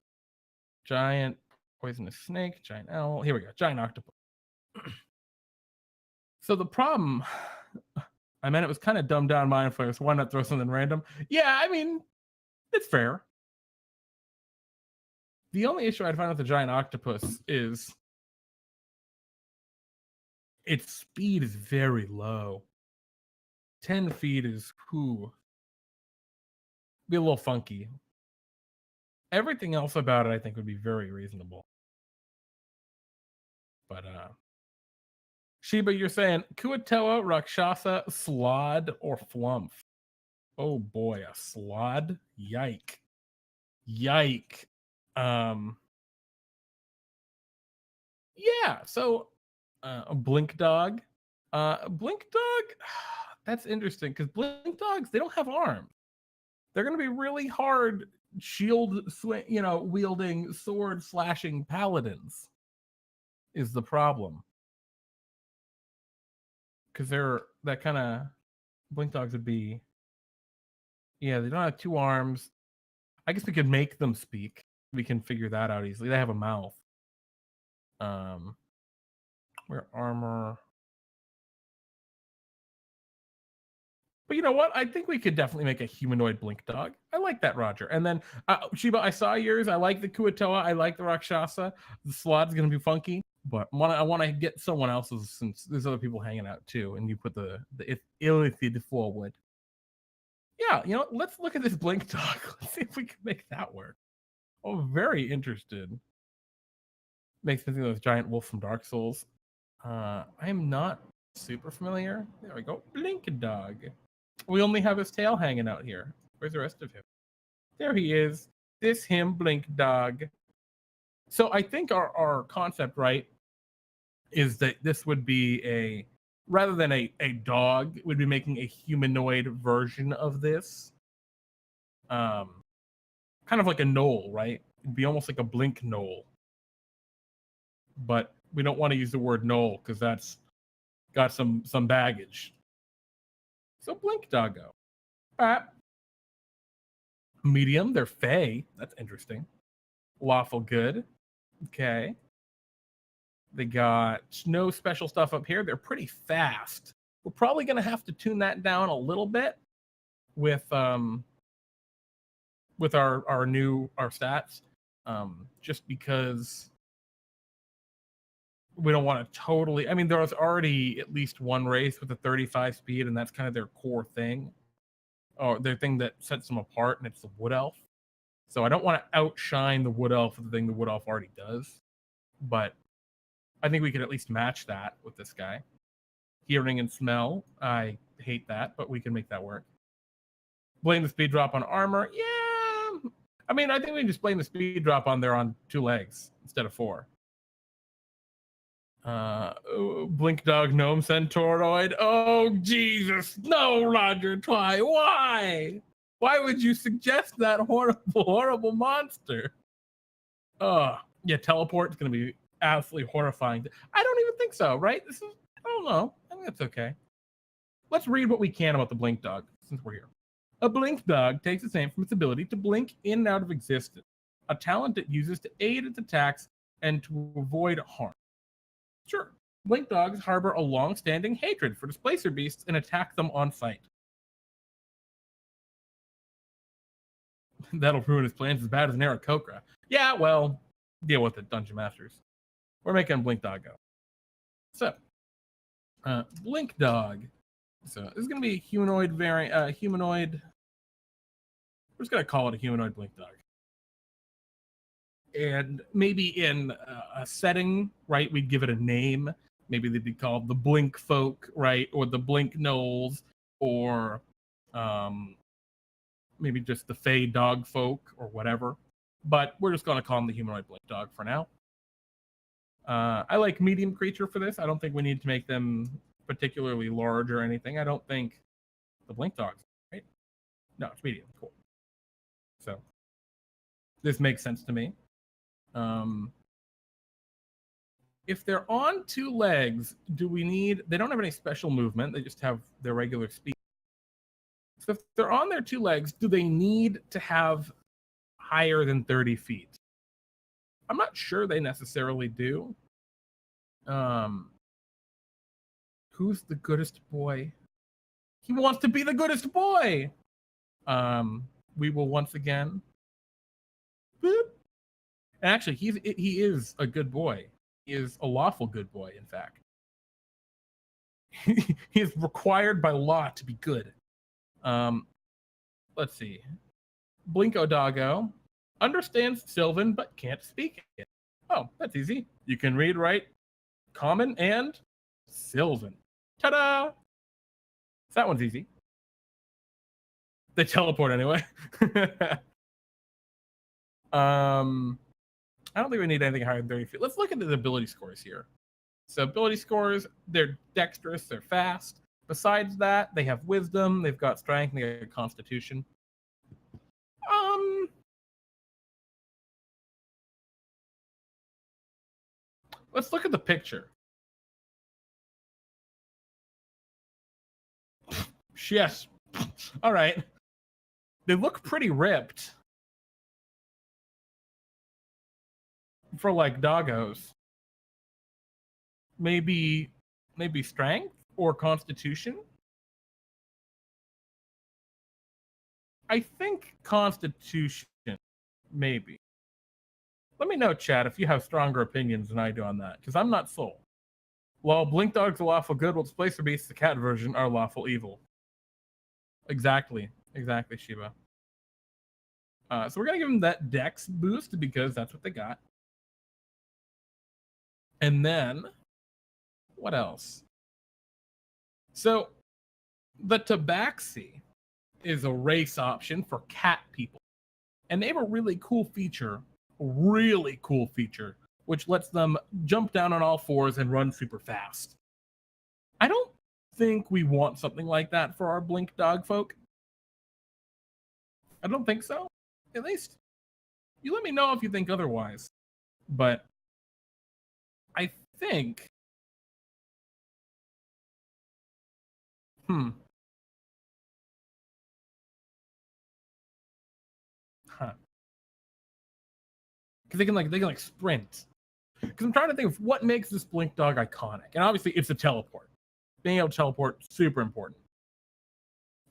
Giant poisonous snake, giant owl. Here we go. Giant octopus. So the problem, I mean, it was kind of dumbed down mind flayer, so why not throw something random? Yeah, I mean, it's fair. The only issue I'd find with the giant octopus is its speed is very low. 10 feet is be a little funky. Everything else about it, I think, would be very reasonable. But Shiba, you're saying Kuatoa, Rakshasa, Slod, or Flumph? Oh boy, a Slod? Yike. Yeah, so a Blink Dog. Blink Dog, that's interesting because Blink Dogs, they don't have arms. They're going to be really hard shield wielding, sword slashing paladins is the problem. Because they're that kind of Blink Dogs would be, yeah, they don't have two arms. I guess we could make them speak. We can figure that out easily. They have a mouth. Where armor. But you know what? I think we could definitely make a humanoid Blink Dog. I like that, Roger. And then Shiba, I saw yours. I like the Kuatoa. I like the Rakshasa. The Slot's gonna be funky, but I want to get someone else's since there's other people hanging out too. And you put the illithid forward. Yeah, let's look at this Blink Dog. Let's see if we can make that work. Oh, very interested. Makes me think of those giant wolf from Dark Souls. I am not super familiar. There we go. Blink Dog. We only have his tail hanging out here. Where's the rest of him? There he is. This him, Blink Dog. So I think our concept, right, is that this would be rather than a dog, would be making a humanoid version of this. Kind of like a gnoll, right? It'd be almost like a Blink Gnoll. But we don't want to use the word gnoll because that's got some baggage. So Blink Doggo. Medium, they're fey. That's interesting. Lawful good. Okay. They got no special stuff up here. They're pretty fast. We're probably going to have to tune that down a little bit with our stats. Just because we don't want to totally. I mean, there's already at least one race with a 35 speed, and that's kind of their core thing, or their thing that sets them apart, and it's the Wood Elf. So I don't want to outshine the Wood Elf with the thing the Wood Elf already does, but I think we could at least match that with this guy. Hearing and smell, I hate that, but we can make that work. Blame the speed drop on armor. Yeah, I mean, I think we can just blame the speed drop on there on 2 legs instead of 4. Blink Dog Gnome Centauroid. Oh, Jesus. No, Roger Twy. Why? Why would you suggest that horrible, horrible monster? Yeah, teleport is going to be absolutely horrifying. I don't even think so, right? I don't know. I think that's okay. Let's read what we can about the Blink Dog since we're here. A Blink Dog takes its name from its ability to blink in and out of existence, a talent it uses to aid its attacks and to avoid harm. Sure, Blink Dogs harbor a long-standing hatred for displacer beasts and attack them on sight. That'll ruin his plans as bad as an Aarakocra. Yeah, well, deal with it, Dungeon Masters. We're making Blink Dog go. So, Blink Dog. So this is gonna be a humanoid variant. Humanoid. We're just gonna call it a humanoid Blink Dog. And maybe in a setting, right, we'd give it a name. Maybe they'd be called the Blink Folk, right, or the Blink Knolls, or maybe just the Fey Dog Folk, or whatever. But we're just gonna call them the humanoid Blink Dog for now. I like medium creature for this. I don't think we need to make them particularly large or anything. I don't think the Blink Dogs, right? No, it's medium. Cool. So this makes sense to me. If they're on 2 legs, do we need? They don't have any special movement. They just have their regular speed. So if they're on their 2 legs, do they need to have higher than 30 feet? I'm not sure they necessarily do. Who's the goodest boy? He wants to be the goodest boy. We will once again. Boop. And actually, he is a good boy. He is a lawful good boy, in fact. He is required by law to be good. Let's see. Blinko Doggo understands Sylvan but can't speak it. Oh, that's easy. You can read, write, Common, and Sylvan. Ta-da! So that one's easy. They teleport anyway. I don't think we need anything higher than 30 feet. Let's look at the ability scores here. So ability scores, they're dexterous, they're fast. Besides that, they have wisdom, they've got strength, and they have constitution. Let's look at the picture. Yes. All right. They look pretty ripped. For like doggos. Maybe strength or constitution? I think constitution, maybe. Let me know, chat, if you have stronger opinions than I do on that, because I'm not sold. While Blink Dogs are lawful good, while Displacer Beasts, the cat version, are lawful evil. Exactly, Shiva. So we're gonna give them that dex boost because that's what they got. And then, what else? So, the Tabaxi is a race option for cat people. And they have a really cool feature, which lets them jump down on all 4s and run super fast. I don't think we want something like that for our Blink Dog folk. I don't think so. At least, you let me know if you think otherwise. But I think... Huh. Because they can sprint. Because I'm trying to think of what makes this Blink Dog iconic. And obviously, it's a teleport. Being able to teleport, super important.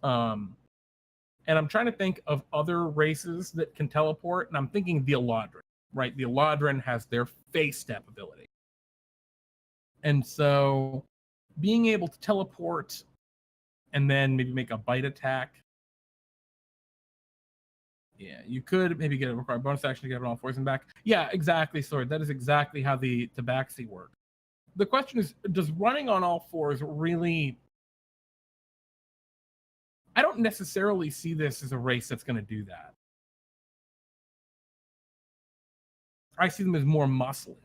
And I'm trying to think of other races that can teleport, and I'm thinking the Eladrin. right? The Eladrin has their face step ability. And so being able to teleport and then maybe make a bite attack. Yeah, you could maybe get a required bonus action to get it on poison back. Yeah, exactly, Sword. That is exactly how the tabaxi work. The question is, does running on all fours really... I don't necessarily see this as a race that's going to do that. I see them as more muscly.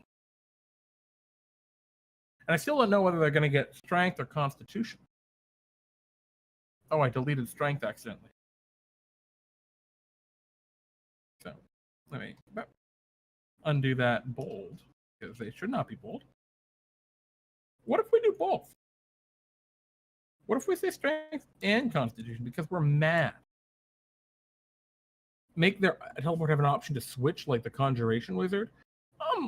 And I still don't know whether they're going to get strength or constitution. Oh, I deleted strength accidentally. So let me undo that bold, because they should not be bold. What if we do both? What if we say strength and constitution, because we're mad? Make their teleport have an option to switch like the conjuration wizard?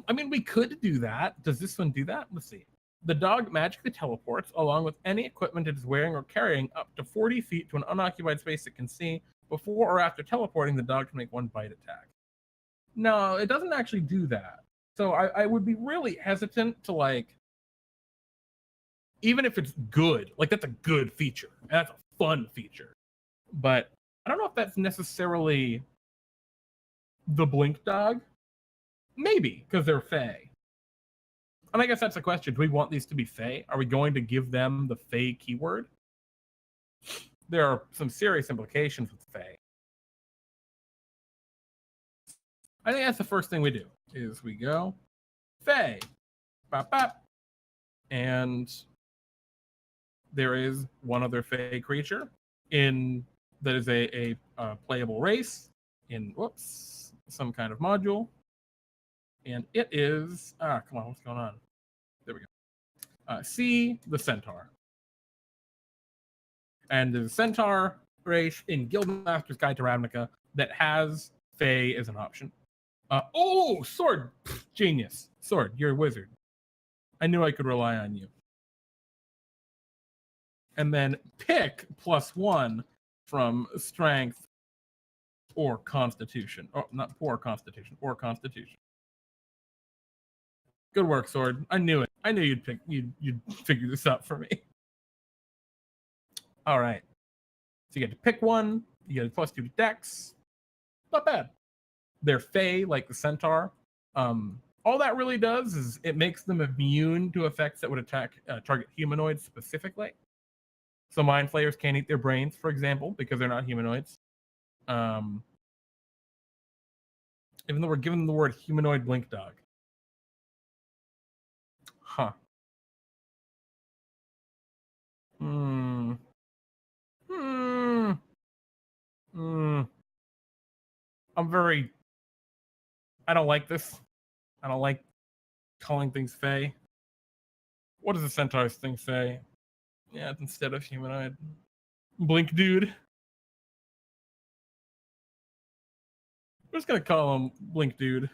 I mean, we could do that. Does this one do that? Let's see. The dog magically teleports along with any equipment it is wearing or carrying up to 40 feet to an unoccupied space it can see. Before or after teleporting, the dog can make one bite attack. No, it doesn't actually do that. So I would be really hesitant to, like, even if it's good, like, that's a good feature. That's a fun feature. But I don't know if that's necessarily the Blink Dog. Maybe, because they're Fey. And I guess that's the question. Do we want these to be Fey? Are we going to give them the Fey keyword? There are some serious implications with Fey. I think that's the first thing we do, is we go Fey. Bop, bop. And there is one other Fey creature that is a playable race in, some kind of module. And it is, come on, what's going on? There we go. C, the Centaur. And there's a Centaur race in Guildmaster's Guide to Ravnica that has Fey as an option. Sword! Genius. Sword, you're a wizard. I knew I could rely on you. And then pick +1 from strength or constitution. Oh, not poor constitution, or constitution. Good work, Sword. I knew it. I knew you'd figure this out for me. All right. So you get to pick one. You get a +2 to Dex. Not bad. They're Fey, like the Centaur. All that really does is it makes them immune to effects that would attack target humanoids specifically. So Mind Flayers can't eat their brains, for example, because they're not humanoids. Even though we're given the word humanoid Blink Dog. Huh. I don't like this. I don't like calling things Fey. What does the Centaur's thing say? Yeah, it's instead of humanoid. Blink dude. I'm just gonna call him Blink dude.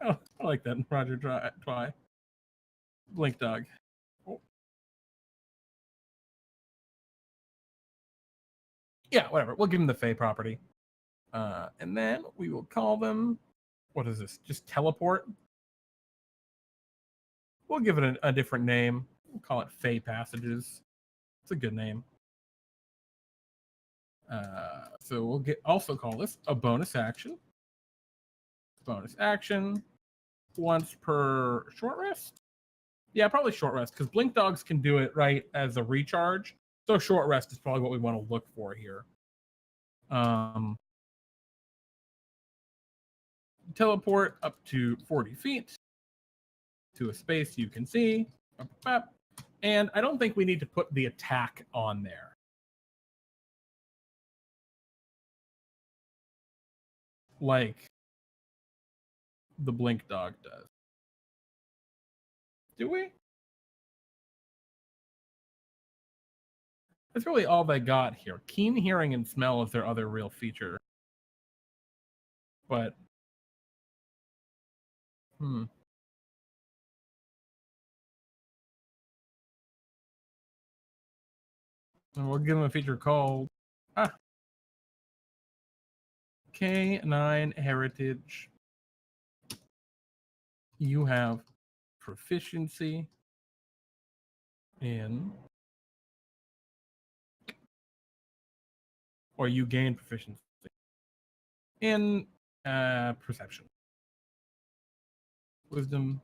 Oh, I like that. Roger Twy. Blink Dog. Oh. Yeah, whatever. We'll give him the Fey property. And then we will call them, what is this? Just teleport? We'll give it a different name. We'll call it Fey Passages. It's a good name. So we'll also call this a bonus action. Bonus action once per short rest. Yeah, probably short rest, because Blink Dogs can do it right as a recharge. So short rest is probably what we want to look for here. Teleport up to 40 feet to a space you can see. And I don't think we need to put the attack on there. Like the Blink Dog does. Do we? That's really all they got here. Keen hearing and smell is their other real feature. But, And we'll give them a feature called K9 Heritage. you have proficiency in, or you gain proficiency in perception, wisdom.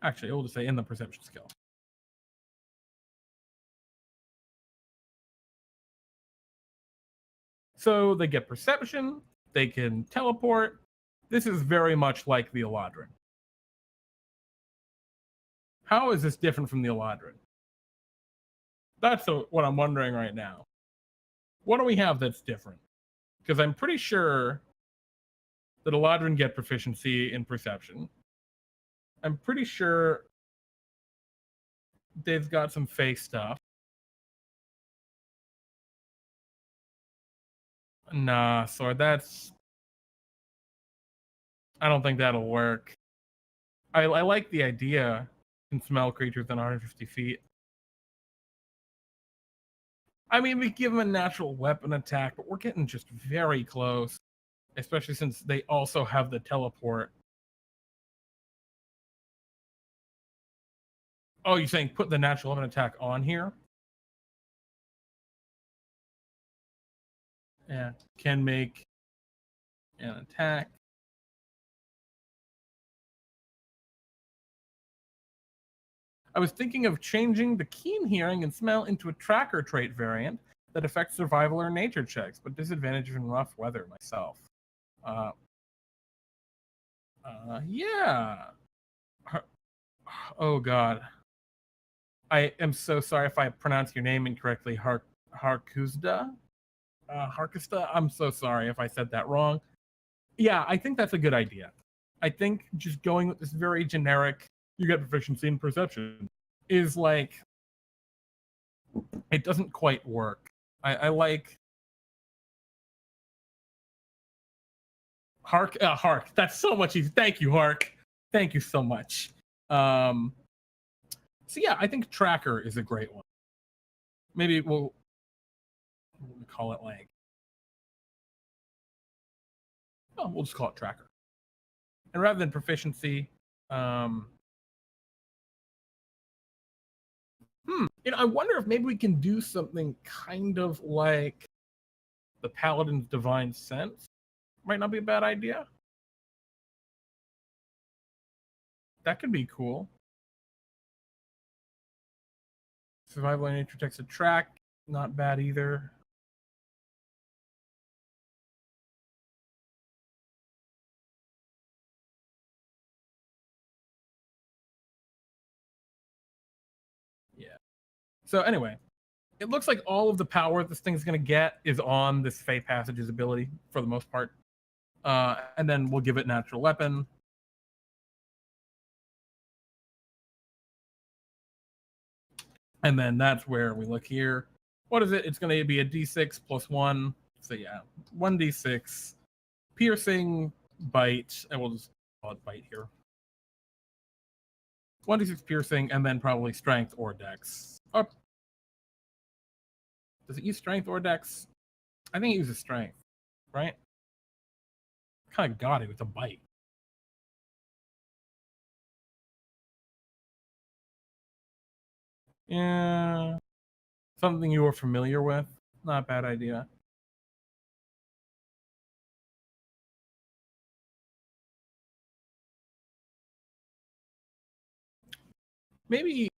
Actually, I will just say in the perception skill. So they get perception, they can teleport. This is very much like the Eladrin. How is this different from the Eladrin? That's what I'm wondering right now. What do we have that's different? Because I'm pretty sure that Eladrin get proficiency in perception. I'm pretty sure they've got some face stuff. Nah, Sword, that's... I don't think that'll work. I like the idea. Can smell creatures within 150 feet. I mean, we give them a natural weapon attack, but we're getting just very close. Especially since they also have the teleport. Oh, you're saying put the natural weapon attack on here? Yeah, can make an attack. I was thinking of changing the keen hearing and smell into a tracker trait variant that affects survival or nature checks, but disadvantage in rough weather myself. Yeah. Oh God. I am so sorry if I pronounce your name incorrectly, Harkuzda. Harkista. I'm so sorry if I said that wrong. Yeah, I think that's a good idea. I think just going with this very generic, you get proficiency in perception, is like, it doesn't quite work. I like Hark. Hark. That's so much easier. Thank you, Hark. Thank you so much. So yeah, I think Tracker is a great one. Maybe we'll call it like, oh, we'll just call it Tracker. And rather than proficiency, I wonder if maybe we can do something kind of like the Paladin's Divine Sense. Might not be a bad idea. That could be cool. Survival and nature takes a track. Not bad either. Yeah. So anyway, it looks like all of the power this thing's going to get is on this Fey Passage's ability for the most part. And then we'll give it natural weapon. And then that's where we look here. What is it? It's going to be a d6 plus 1. So yeah, 1d6. Piercing, bite. And we'll just call it bite here. 1d6 piercing, and then probably strength or dex. Oh. Does it use strength or dex? I think it uses strength, right? Kind of got it with a bite. Yeah. Something you were familiar with. Not a bad idea. Maybe.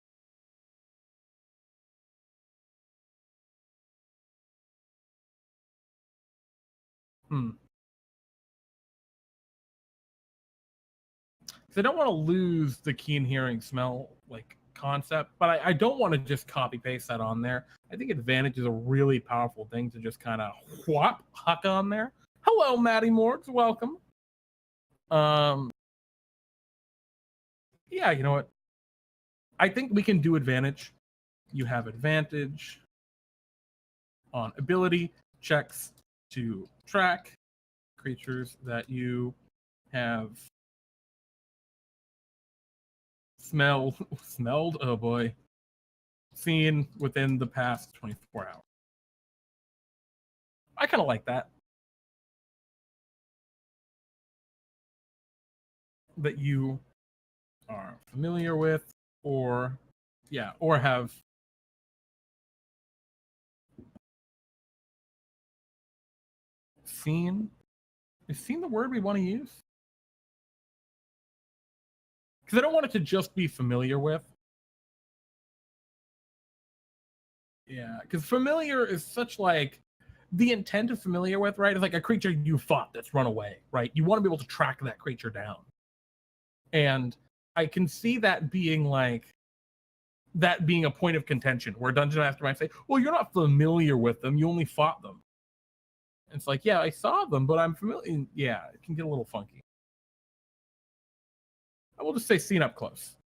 Because I don't want to lose the keen hearing smell like concept, but I don't want to just copy paste that on there. I think advantage is a really powerful thing to just kind of huck on there. Hello, Maddie Morgs, welcome. Yeah, you know what? I think we can do advantage. You have advantage on ability checks to track creatures that you have smelled, oh boy, seen within the past 24 hours. I kind of like that. That you are familiar with, or or have seen. Is seen the word we want to use? Because I don't want it to just be familiar with. Yeah, because familiar is such like the intent of familiar with, right? Is like a creature you fought that's run away, right? You want to be able to track that creature down. And I can see that being a point of contention where Dungeon Master might say, well, you're not familiar with them, you only fought them. And it's like, yeah, I saw them, but I'm familiar. Yeah, it can get a little funky. I will just say seen up close.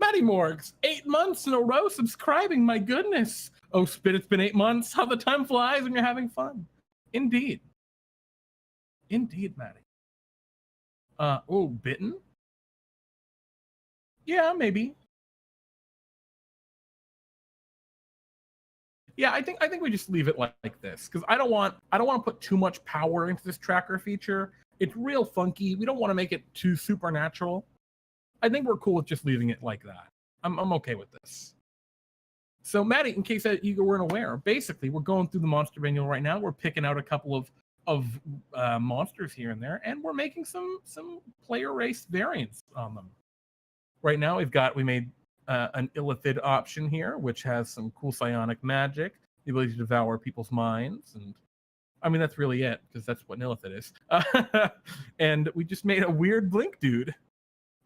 Matty Morgs, 8 months in a row subscribing. My goodness. Oh, Spit, it's been 8 months. How the time flies when you're having fun. Indeed. Indeed, Matty. Oh, bitten? Yeah, maybe. Yeah, I think we just leave it like this because I don't want to put too much power into this tracker feature. It's real funky. We don't want to make it too supernatural. I think we're cool with just leaving it like that. I'm okay with this. So, Maddie, in case that you weren't aware, basically we're going through the monster manual right now. We're picking out a couple of monsters here and there, and we're making some player race variants on them. Right now, we made an illithid option here, which has some cool psionic magic, the ability to devour people's minds, and I mean that's really it because that's what an illithid is. And we just made a weird blink dude,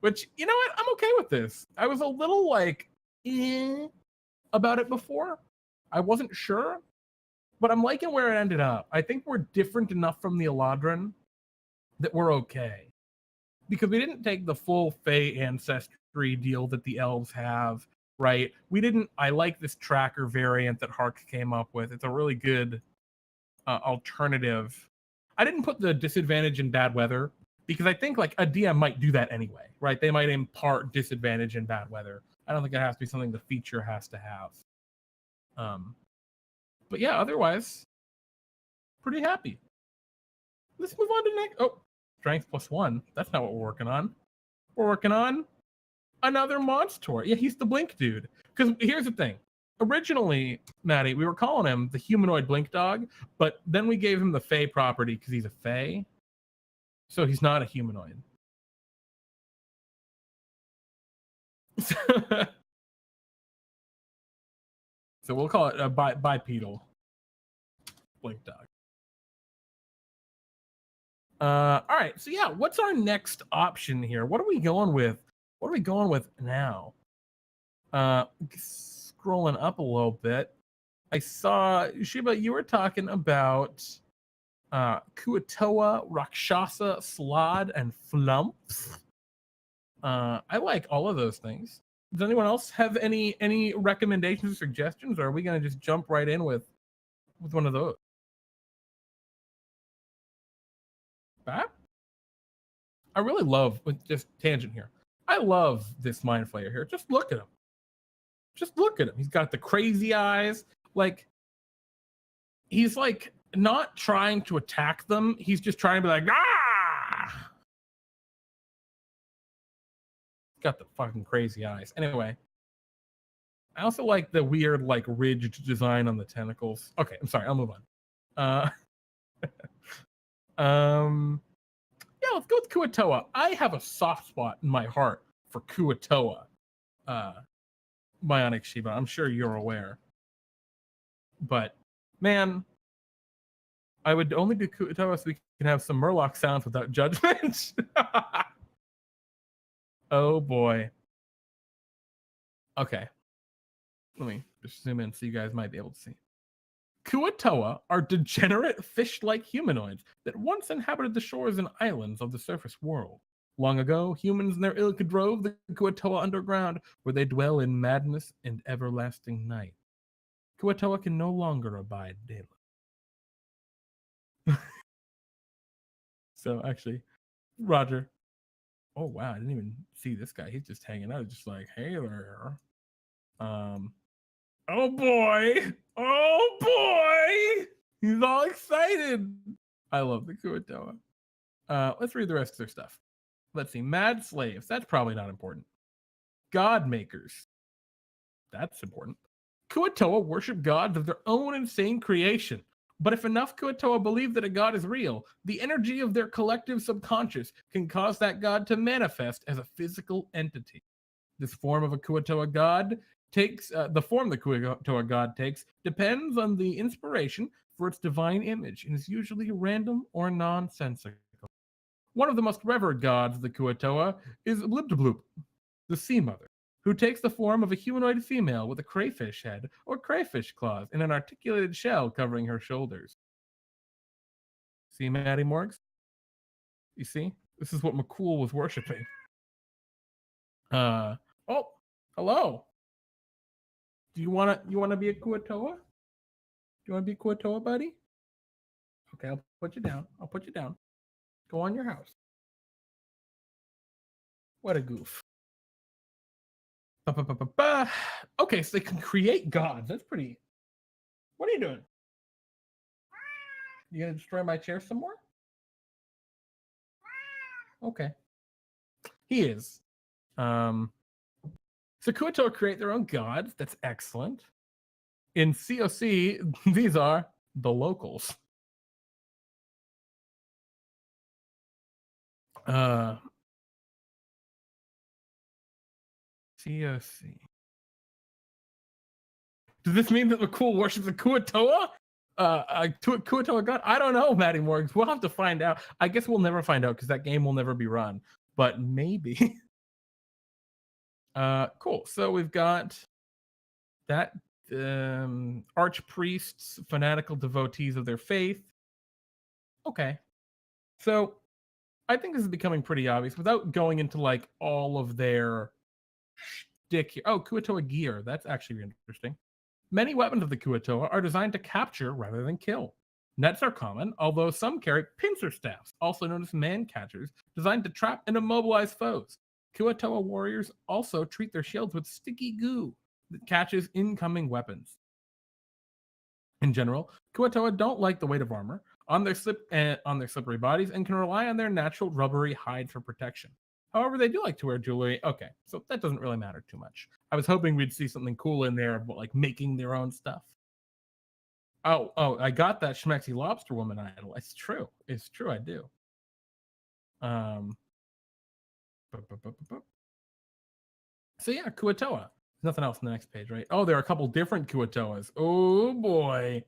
which you know what, I'm okay with this. I was a little like about it before. I wasn't sure, but I'm liking where it ended up. I think we're different enough from the Eladrin that we're okay. Because we didn't take the full Fey ancestry deal that the elves have, right? I like this tracker variant that Hark came up with. It's a really good alternative. I didn't put the disadvantage in bad weather because I think like a DM might do that anyway, right? They might impart disadvantage in bad weather. I don't think it has to be something the feature has to have. But yeah, otherwise, pretty happy. Let's move on to next. Oh, strength +1. That's not what we're working on. We're working on another monster. Yeah, he's the blink dude. Because here's the thing. Originally, Maddie, we were calling him the humanoid blink dog, but then we gave him the Fey property because he's a Fey. So he's not a humanoid. So we'll call it a bipedal blink dog. All right. So yeah, what's our next option here? What are we going with? What are we going with now? Scrolling up a little bit, I saw Shiba. You were talking about Kuatoa, Rakshasa, Slod, and Flumps. I like all of those things. Does anyone else have any recommendations or suggestions, or are we gonna just jump right in with one of those? That I really love. With just tangent here, I love this mind flayer here. Just look at him. Just look at him. He's got the crazy eyes. Like he's like not trying to attack them. He's just trying to be like, ah. Got the fucking crazy eyes. Anyway, I also like the weird, like ridged design on the tentacles. Okay, I'm sorry. I'll move on. Yeah, let's go with Kuatoa. I have a soft spot in my heart for Kuatoa. Bionic Shiba. I'm sure you're aware. But man, I would only do Kuatoa so we can have some Murloc sounds without judgment. Oh boy. Okay. Let me just zoom in so you guys might be able to see. Kuatoa are degenerate fish-like humanoids that once inhabited the shores and islands of the surface world. Long ago, humans and their ilk drove the Kuatoa underground, where they dwell in madness and everlasting night. Kuatoa can no longer abide daylight. So actually, Roger, Oh wow, I didn't even see this guy. He's just hanging out, just like, hey there. Um, oh boy, oh boy, he's all excited. I love the Kuatoa. Let's read the rest of their stuff. Let's see, mad slaves. That's probably not important. God makers. That's important. Kuatoa worship gods of their own insane creation. But if enough Kuatoa believe that a god is real, the energy of their collective subconscious can cause that god to manifest as a physical entity. This form of a Kuatoa god takes the form the Kuatoa god takes depends on the inspiration for its divine image and is usually random or nonsensical. One of the most revered gods of the Kuatoa is Blibdabloop, the sea mother, who takes the form of a humanoid female with a crayfish head or crayfish claws and an articulated shell covering her shoulders. See, Maddie Morgs? You see? This is what McCool was worshiping. Uh oh, hello. Do you wanna be a Kuatoa? Do you wanna be a Kuatoa, buddy? Okay, I'll put you down. I'll put you down. Go on your house. What a goof. Ba-ba-ba-ba-ba. Okay, so they can create gods. That's pretty. What are you doing? You gonna destroy my chair some more? Okay. He is. So Kuatoa create their own gods. That's excellent. In COC, these are the locals. COC. Does this mean that McCool worships a Kuatoa? Kuatoa god? I don't know, Maddie Morgs. We'll have to find out. I guess we'll never find out because that game will never be run. But maybe. Cool. So we've got that archpriests, fanatical devotees of their faith. Okay. So I think this is becoming pretty obvious without going into like all of their shtick here. Oh, Kuatoa gear. That's actually interesting. Many weapons of the Kuatoa are designed to capture rather than kill. Nets are common, although some carry pincer staffs, also known as man catchers, designed to trap and immobilize foes. Kuatoa warriors also treat their shields with sticky goo that catches incoming weapons. In general, Kuatoa don't like the weight of armor on their slippery bodies and can rely on their natural rubbery hide for protection. However, they do like to wear jewelry. Okay, so that doesn't really matter too much. I was hoping we'd see something cool in there, but like making their own stuff. Oh, I got that Schmexy Lobster Woman idol. It's true. It's true. I do. So yeah, Kuatoa. Nothing else on the next page, right? Oh, there are a couple different Kuatoas. Oh boy.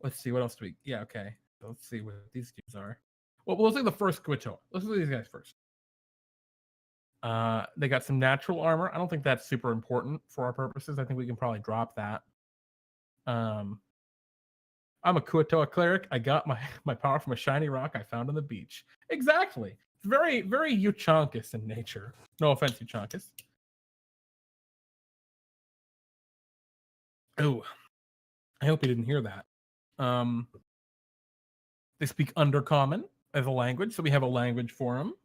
Let's see what else do we. Yeah, okay. Let's see what these dudes are. Well, let's look at the first Kuatoa. Let's look at these guys first. They got some natural armor. I don't think that's super important for our purposes. I think we can probably drop that. I'm a Kuatoa cleric. I got my power from a shiny rock I found on the beach. Exactly. It's very, very Uchonkus in nature. No offense, Uchonkus. Oh, I hope you didn't hear that. They speak Undercommon as a language, so we have a language for them.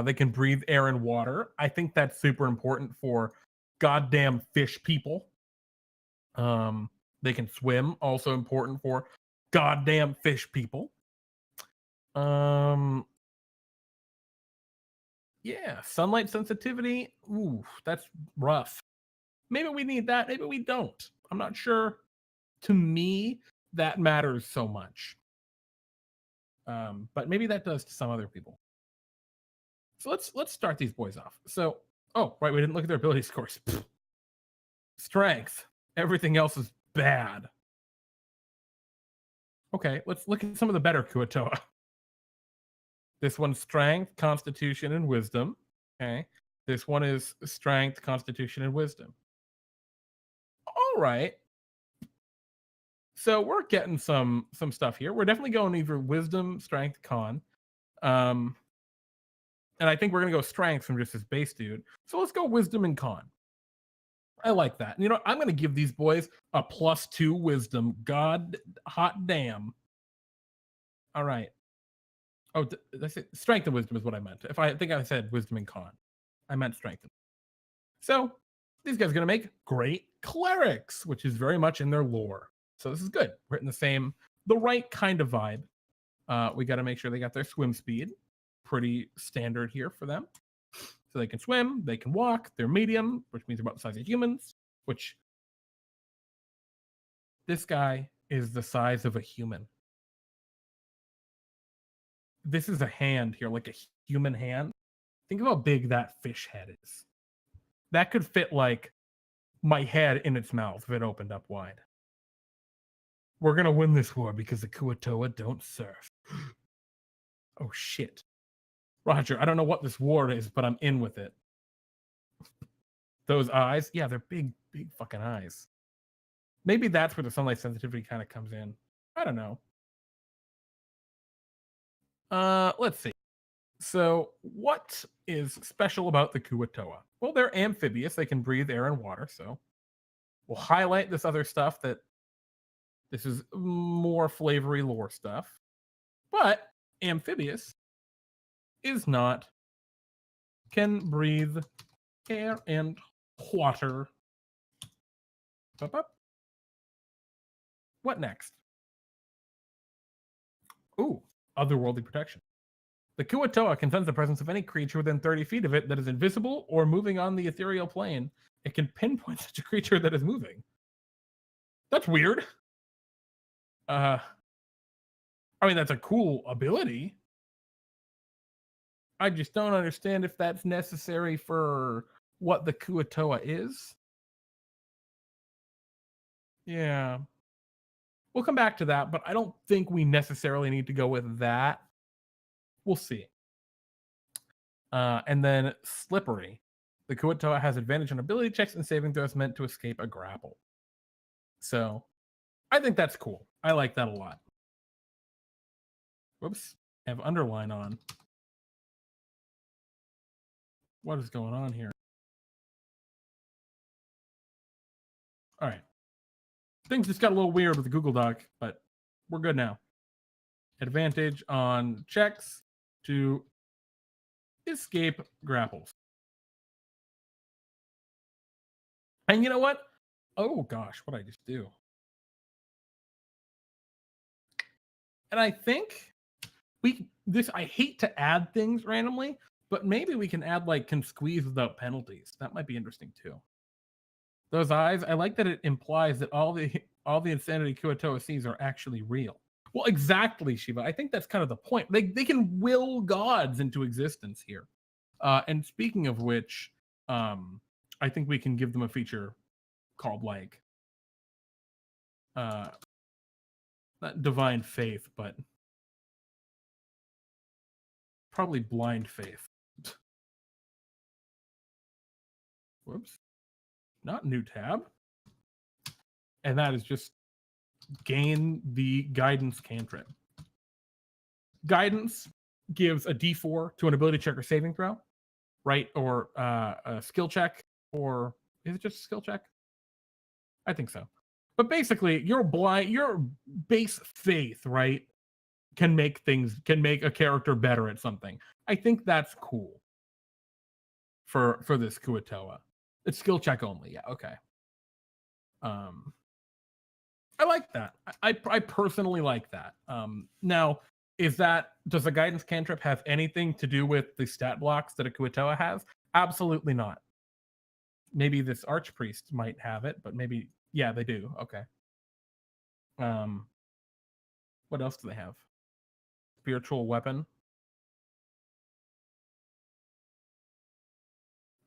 They can breathe air and water. I think that's super important for goddamn fish people. They can swim, also important for goddamn fish people. Yeah, sunlight sensitivity. Ooh, that's rough. Maybe we need that. Maybe we don't. I'm not sure. To me, that matters so much. But maybe that does to some other people. So let's start these boys off. So, oh, right, we didn't look at their ability scores. Strength. Everything else is bad. Okay, let's look at some of the better Kuatoa. This one's strength, constitution, and wisdom. Okay. This one is strength, constitution, and wisdom. All right. So we're getting some stuff here. We're definitely going either wisdom, strength, con. And I think we're gonna go strength from just his base dude. So let's go wisdom and con. I like that. You know, I'm gonna give these boys a +2 wisdom. God hot damn. All right. Oh, that's it. Strength and wisdom is what I meant. I think I said wisdom and con, I meant strength. So these guys are going to make great clerics, which is very much in their lore. So this is good. We're in the right kind of vibe. We got to make sure they got their swim speed. Pretty standard here for them. So they can swim, they can walk, they're medium, which means about the size of humans, which this guy is the size of a human. This is a hand here, like a human hand. Think of how big that fish head is. That could fit like my head in its mouth if it opened up wide. We're gonna win this war because the Kuatoa don't surf. Oh shit. Roger, I don't know what this war is, but I'm in with it. Those eyes, yeah, they're big, big fucking eyes. Maybe that's where the sunlight sensitivity kind of comes in. I don't know. Let's see. So, what is special about the Kuatoa? Well, they're amphibious. They can breathe air and water. So, we'll highlight this other stuff that this is more flavory lore stuff. But amphibious is not, can breathe air and water. What next? Ooh, otherworldly protection. The Kuatoa can sense the presence of any creature within 30 feet of it that is invisible or moving on the ethereal plane. It can pinpoint such a creature that is moving. That's weird. I mean, that's a cool ability. I just don't understand if that's necessary for what the Kuatoa is. Yeah. We'll come back to that, but I don't think we necessarily need to go with that. We'll see. And then slippery. The Kuatoa has advantage on ability checks and saving throws meant to escape a grapple. So I think that's cool. I like that a lot. Whoops. I have underline on. What is going on here? All right. Things just got a little weird with the Google Doc, but we're good now. Advantage on checks to escape grapples. And you know what? Oh gosh, what did I just do? And I think I hate to add things randomly, but maybe we can add like can squeeze without penalties. That might be interesting too. Those eyes, I like that it implies that all the insanity Kuatoa sees are actually real. Well, exactly, Shiva. I think that's kind of the point. They can will gods into existence here. And speaking of which, I think we can give them a feature called like not divine faith, but probably blind faith. Whoops. Not new tab. And that is just gain the guidance cantrip. Guidance gives a D4 to an ability check or saving throw, right? Or a skill check, or is it just a skill check? I think so. But basically, your base faith, right, can make a character better at something. I think that's cool for this Kuatoa. It's skill check only. Yeah, okay. I like that. I personally like that. Now, does the guidance cantrip have anything to do with the stat blocks that a Kuatoa has? Absolutely not. Maybe this archpriest might have it, but maybe yeah, they do. Okay. What else do they have? Spiritual weapon.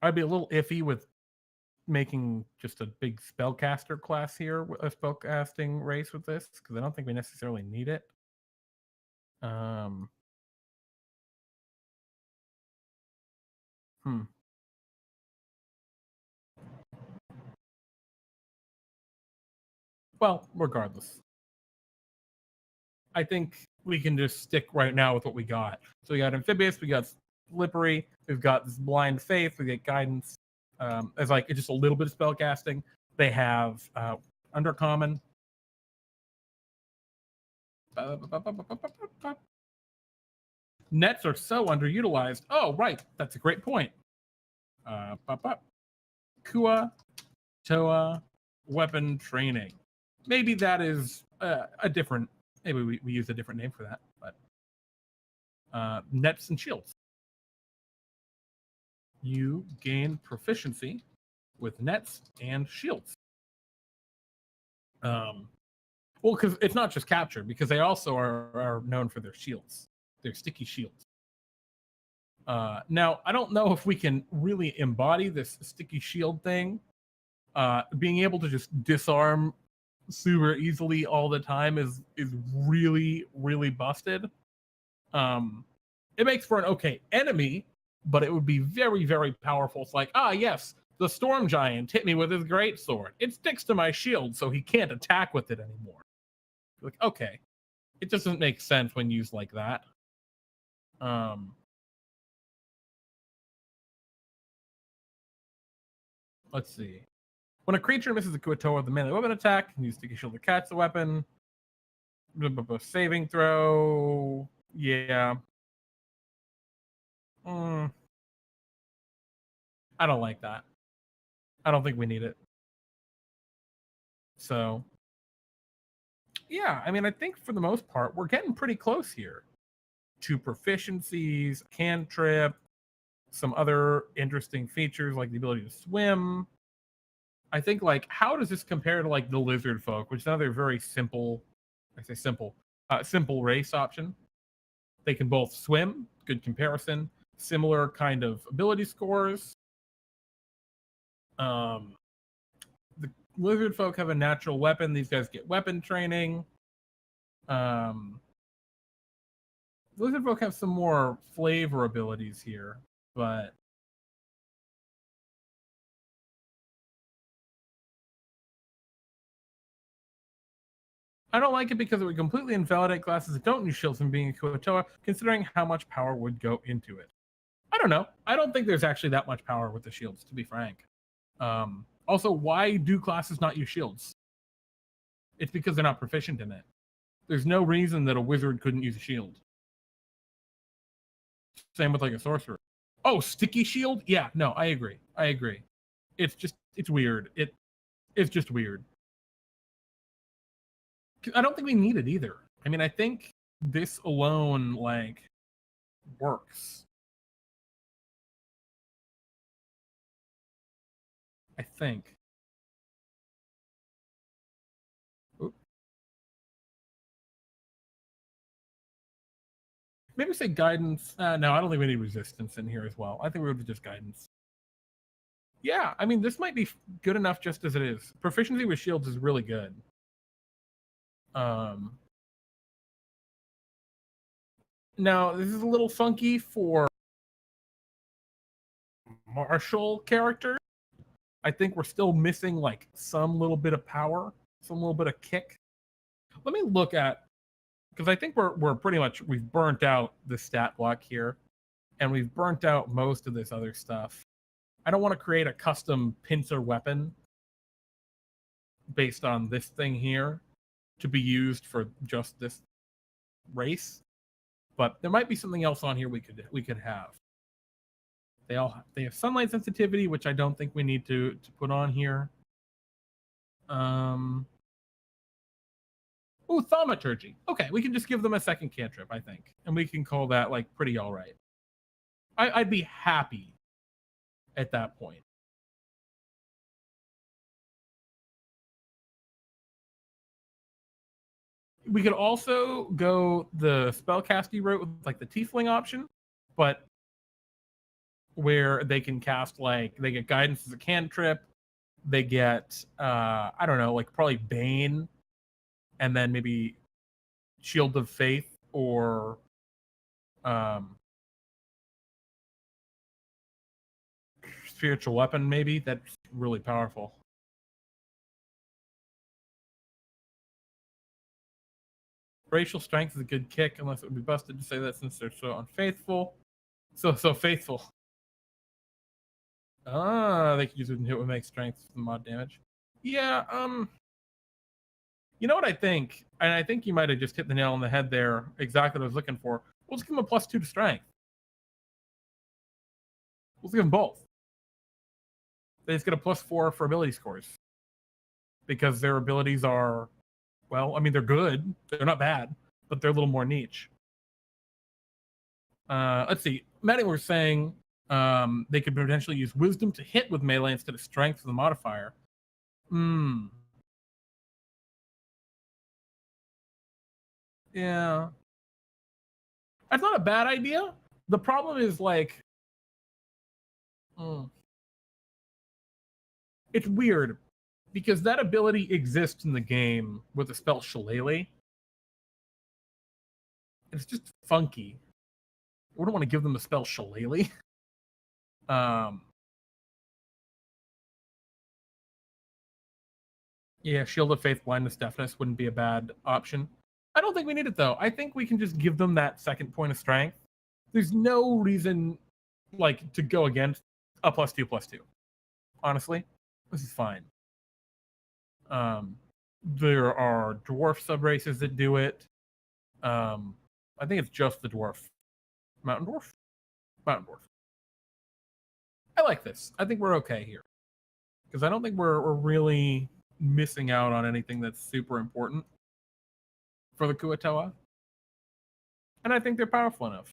I'd be a little iffy with making just a big spellcaster class here, a spellcasting race with this, because I don't think we necessarily need it. Well, regardless, I think we can just stick right now with what we got. So we got amphibious, we got slippery, we've got this blind faith, we get guidance. As like it's just a little bit of spell casting. They have undercommon. Nets are so underutilized. Oh, right. That's a great point. Kua Toa weapon training. Maybe that is a different. Maybe we use a different name for that. But nets and shields. You gain proficiency with nets and shields. Well, because it's not just capture, because they also are known for their shields. They're sticky shields. Now, I don't know if we can really embody this sticky shield thing. Being able to just disarm super easily all the time is really, really busted. It makes for an okay enemy, but it would be very, very powerful. It's like, yes, the storm giant hit me with his great sword. It sticks to my shield, so he can't attack with it anymore. Like, okay, it doesn't make sense when used like that. Let's see. When a creature misses a Kuatoa with a melee weapon attack, use sticky shield to catch the weapon. Saving throw. Yeah. I don't like that. I don't think we need it. So, yeah, I mean, I think for the most part, we're getting pretty close here to proficiencies, cantrip, some other interesting features like the ability to swim. I think, like, how does this compare to, like, the lizard folk, which is another very simple, simple race option? They can both swim, good comparison, similar kind of ability scores. The lizard folk have a natural weapon. These guys get weapon training. Lizard folk have some more flavor abilities here, but I don't like it because it would completely invalidate classes that don't use shields from being a Kuatoa, considering how much power would go into it. I don't know. I don't think there's actually that much power with the shields, to be frank. Also, why do classes not use shields? It's because they're not proficient in it. There's no reason that a wizard couldn't use a shield. Same with like a sorcerer. Oh, sticky shield? Yeah, no, I agree. It's weird. It's just weird. I don't think we need it either. I mean, I think this alone, like, works. I think. Oop. Maybe say guidance. No, I don't think we need resistance in here as well. I think we would just guidance. Yeah, I mean, this might be good enough just as it is. Proficiency with shields is really good. Now, this is a little funky for martial characters. I think we're still missing like some little bit of power, some little bit of kick. Let me look at, because I think we're pretty much, we've burnt out the stat block here, and we've burnt out most of this other stuff. I don't want to create a custom pincer weapon based on this thing here to be used for just this race, but there might be something else on here we could have. They have sunlight sensitivity, which I don't think we need to put on here. Oh, thaumaturgy. Okay, we can just give them a second cantrip, I think, and we can call that like pretty all right. I'd be happy at that point. We could also go the spellcasting route with like the tiefling option, but where they can cast, like, they get guidance as a cantrip, they get I don't know, like probably Bane, and then maybe Shield of Faith or spiritual weapon, maybe. That's really powerful. Racial strength is a good kick, unless it would be busted to say that since they're so unfaithful. So faithful. They could use it and hit with make strength for mod damage. Yeah, you know what I think? And I think you might have just hit the nail on the head there, exactly what I was looking for. We'll just give them a +2 to strength. We'll give them both. They just get a +4 for ability scores. Because their abilities are, well, I mean, they're good. They're not bad, but they're a little more niche. Let's see. Maddie was saying they could potentially use wisdom to hit with melee instead of strength as a modifier. Yeah. That's not a bad idea. The problem is, like, it's weird because that ability exists in the game with the spell Shillelagh. It's just funky. I wouldn't want to give them the spell Shillelagh. Yeah, Shield of Faith, Blindness, Deafness wouldn't be a bad option. I don't think we need it, though. I think we can just give them that second point of strength. There's no reason, like, to go against a +2/+2. Honestly, this is fine. There are dwarf subraces that do it. I think it's just the dwarf. Mountain dwarf? Mountain dwarf. I like this. I think we're okay here. Because I don't think we're really missing out on anything that's super important for the Kuo-toa. And I think they're powerful enough.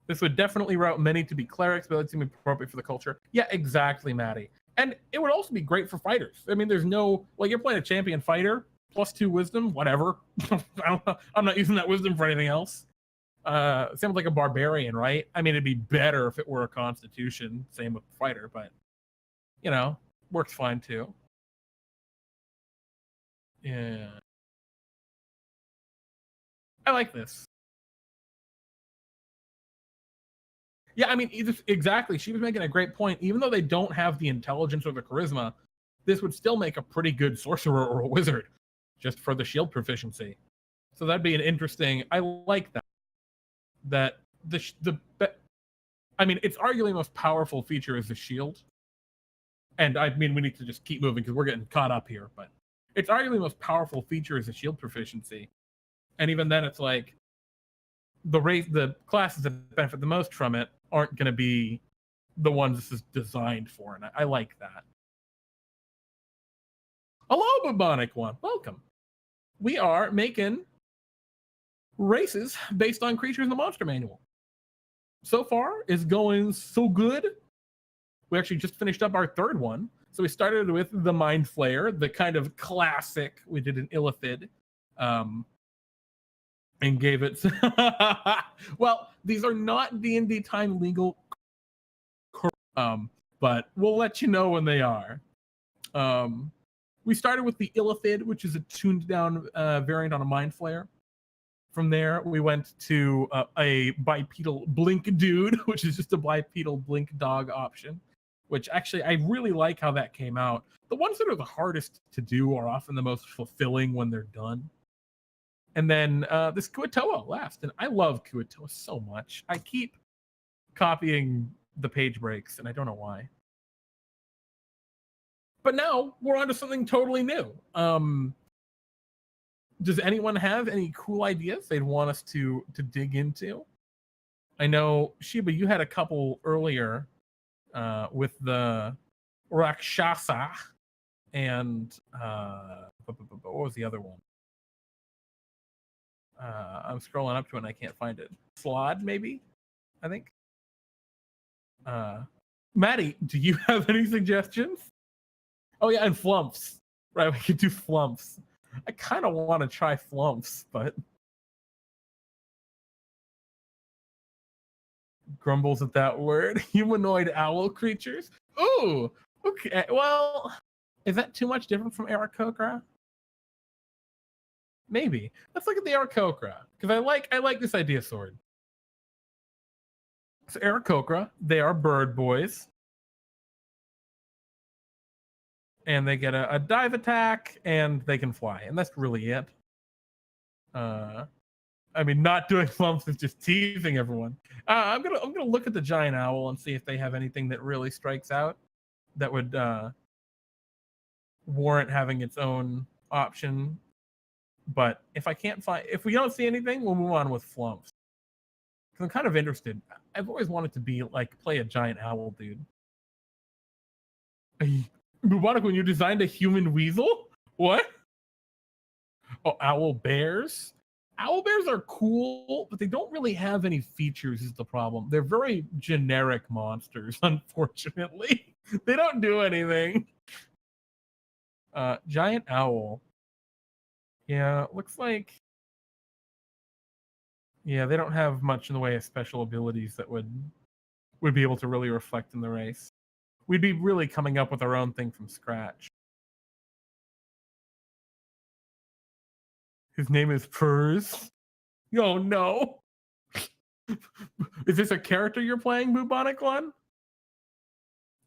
This would definitely route many to be clerics, but it's going to be appropriate for the culture. Yeah, exactly, Maddie. And it would also be great for fighters. I mean, there's no, like, you're playing a champion fighter, +2 wisdom, whatever. I don't know. I'm not using that wisdom for anything else. Same with like a barbarian, right? I mean, it'd be better if it were a constitution. Same with fighter, but, you know, works fine too. Yeah. I like this. Yeah, I mean, exactly. She was making a great point. Even though they don't have the intelligence or the charisma, this would still make a pretty good sorcerer or a wizard, just for the shield proficiency. So that'd be an interesting. I like that. That I mean, its arguably most powerful feature is the shield. And I mean, we need to just keep moving because we're getting caught up here. But its arguably most powerful feature is the shield proficiency. And even then, it's like the classes that benefit the most from it aren't going to be the ones this is designed for, and I like that. Hello, Bubonic One. Welcome. We are making races based on creatures in the monster manual. So far, it's going so good. We actually just finished up our third one. So we started with the Mind Flayer, the kind of classic. We did an Illithid. And gave it. Well, these are not DnDTime legal, but we'll let you know when they are. We started with the Illithid, which is a tuned down variant on a Mind Flayer. From there, we went to a bipedal Blink Dude, which is just a bipedal Blink Dog option, which actually I really like how that came out. The ones that are the hardest to do are often the most fulfilling when they're done. And then this Kuo-toa last, and I love Kuo-toa so much. I keep copying the page breaks, and I don't know why. But now we're on to something totally new. Does anyone have any cool ideas they'd want us to dig into? I know, Shiba, you had a couple earlier with the Rakshasa and what was the other one? I'm scrolling up to it and I can't find it. Slod, maybe? I think. Maddie, do you have any suggestions? Oh yeah, and flumps. Right, we could do flumps. I kind of want to try flumps, but grumbles at that word. Humanoid owl creatures. Ooh, okay. Well, is that too much different from Aarakocra? Maybe. Let's look at the Aarakocra, because I like this idea sword. So Aarakocra, they are bird boys. And they get a dive attack, and they can fly, and that's really it. I mean, not doing flumps is just teasing everyone. I'm gonna look at the giant owl and see if they have anything that really strikes out that would warrant having its own option. But if we don't see anything, we'll move on with flumps. I'm kind of interested. I've always wanted to be like play a giant owl, dude. Bubonic, when you designed a human weasel? What? Oh, owl bears? Owl bears are cool, but they don't really have any features is the problem. They're very generic monsters, unfortunately. They don't do anything. Giant owl. Yeah, looks like... Yeah, they don't have much in the way of special abilities that would be able to really reflect in the race. We'd be really coming up with our own thing from scratch. His name is Purrs. Oh no. Is this a character you're playing, Bubonic One?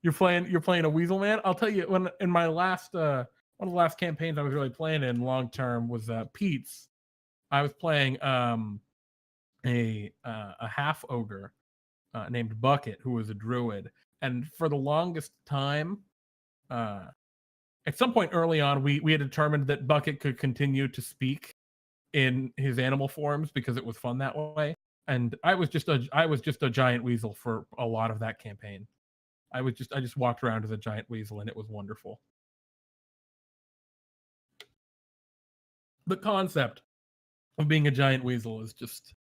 You're playing a Weasel Man? I'll tell you, when in my last one of the last campaigns I was really playing in long term was Pete's. I was playing a half ogre named Bucket, who was a druid, and for the longest time, at some point early on, we had determined that Bucket could continue to speak in his animal forms because it was fun that way. And I was just a giant weasel for a lot of that campaign. I just walked around as a giant weasel, and it was wonderful. The concept of being a giant weasel is just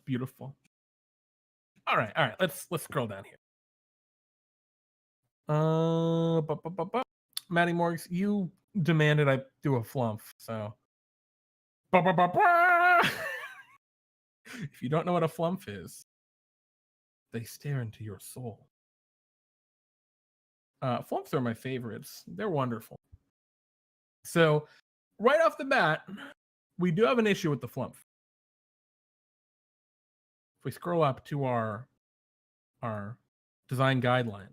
beautiful. All right. Let's scroll down here. Maddie Morgs, you demanded I do a flump, so. If you don't know what a flump is, they stare into your soul. Flumps are my favorites. They're wonderful. So, right off the bat, we do have an issue with the flump. If we scroll up to our design guideline,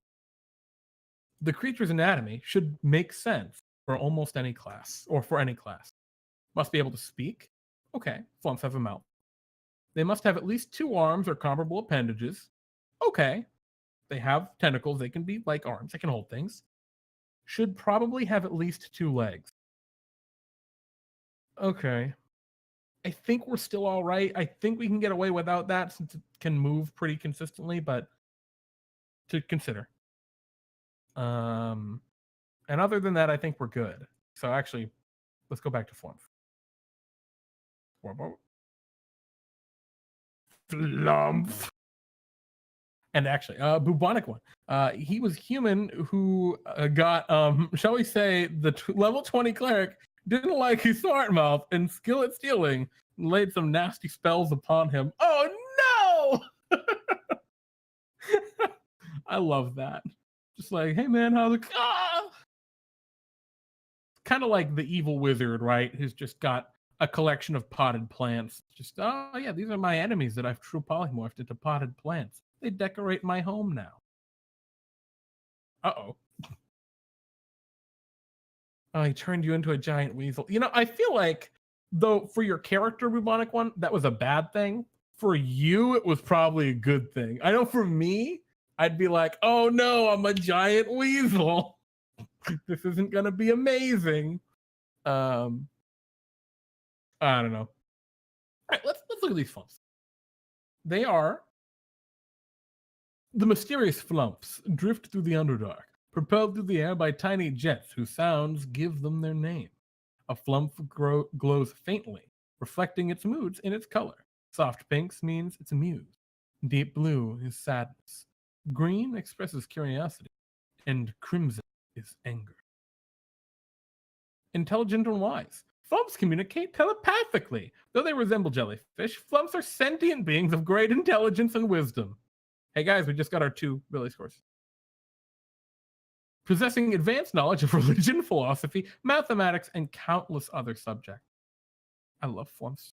the creature's anatomy should make sense for almost any class, or for any class. Must be able to speak. Okay, flumps have a mouth. They must have at least 2 arms or comparable appendages. Okay, they have tentacles. They can be like arms. They can hold things. Should probably have at least 2 legs. Okay. I think we're still all right. I think we can get away without that since it can move pretty consistently, but to consider. And other than that, I think we're good. So actually, let's go back to flump. Flump. And actually, Bubonic One. He was human who got, shall we say, the level 20 cleric didn't like his smart mouth and skill at stealing, laid some nasty spells upon him. Oh no! I love that. Just like, hey man, how's it? Kind of like the evil wizard, right? Who's just got a collection of potted plants. Just, oh yeah, these are my enemies that I've true polymorphed into potted plants. They decorate my home now. Uh-oh. Oh, he turned you into a giant weasel. You know, I feel like, though, for your character, Bubonic One, that was a bad thing. For you, it was probably a good thing. I know for me, I'd be like, oh no, I'm a giant weasel. This isn't going to be amazing. I don't know. All right, let's look at these flumps. They are the mysterious flumps drift through the Underdark, propelled through the air by tiny jets whose sounds give them their name. A flump glows faintly, reflecting its moods in its color. Soft pinks means it's amused. Deep blue is sadness. Green expresses curiosity. And crimson is anger. Intelligent and wise. Flumps communicate telepathically. Though they resemble jellyfish, flumps are sentient beings of great intelligence and wisdom. Hey guys, we just got our 2 Billy scores. Possessing advanced knowledge of religion, philosophy, mathematics, and countless other subjects. I love flumps.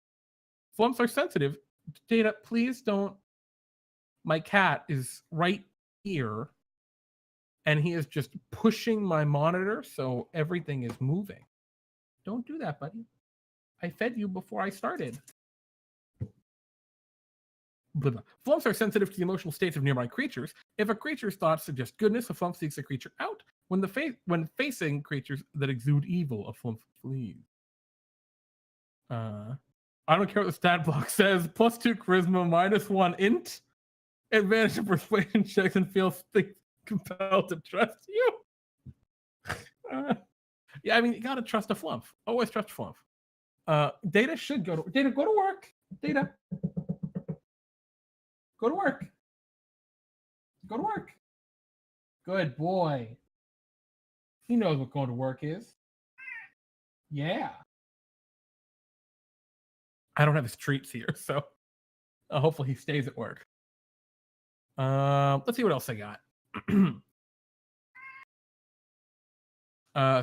Flumps are sensitive. Data, please don't. My cat is right here, and he is just pushing my monitor, so everything is moving. Don't do that, buddy. I fed you before I started. Blah, blah. Flumps are sensitive to the emotional states of nearby creatures. If a creature's thoughts suggest goodness, a flump seeks a creature out. When facing creatures that exude evil, a flump flees. I don't care what the stat block says. +2 charisma, -1 int, advantage of persuasion checks, and feels compelled to trust you. Yeah, I mean, you gotta trust a flump. Always trust a flump. Data should go to work. Data, go to work. Go to work. Good boy. He knows what going to work is. Yeah. I don't have his treats here, so hopefully he stays at work. Let's see what else I got.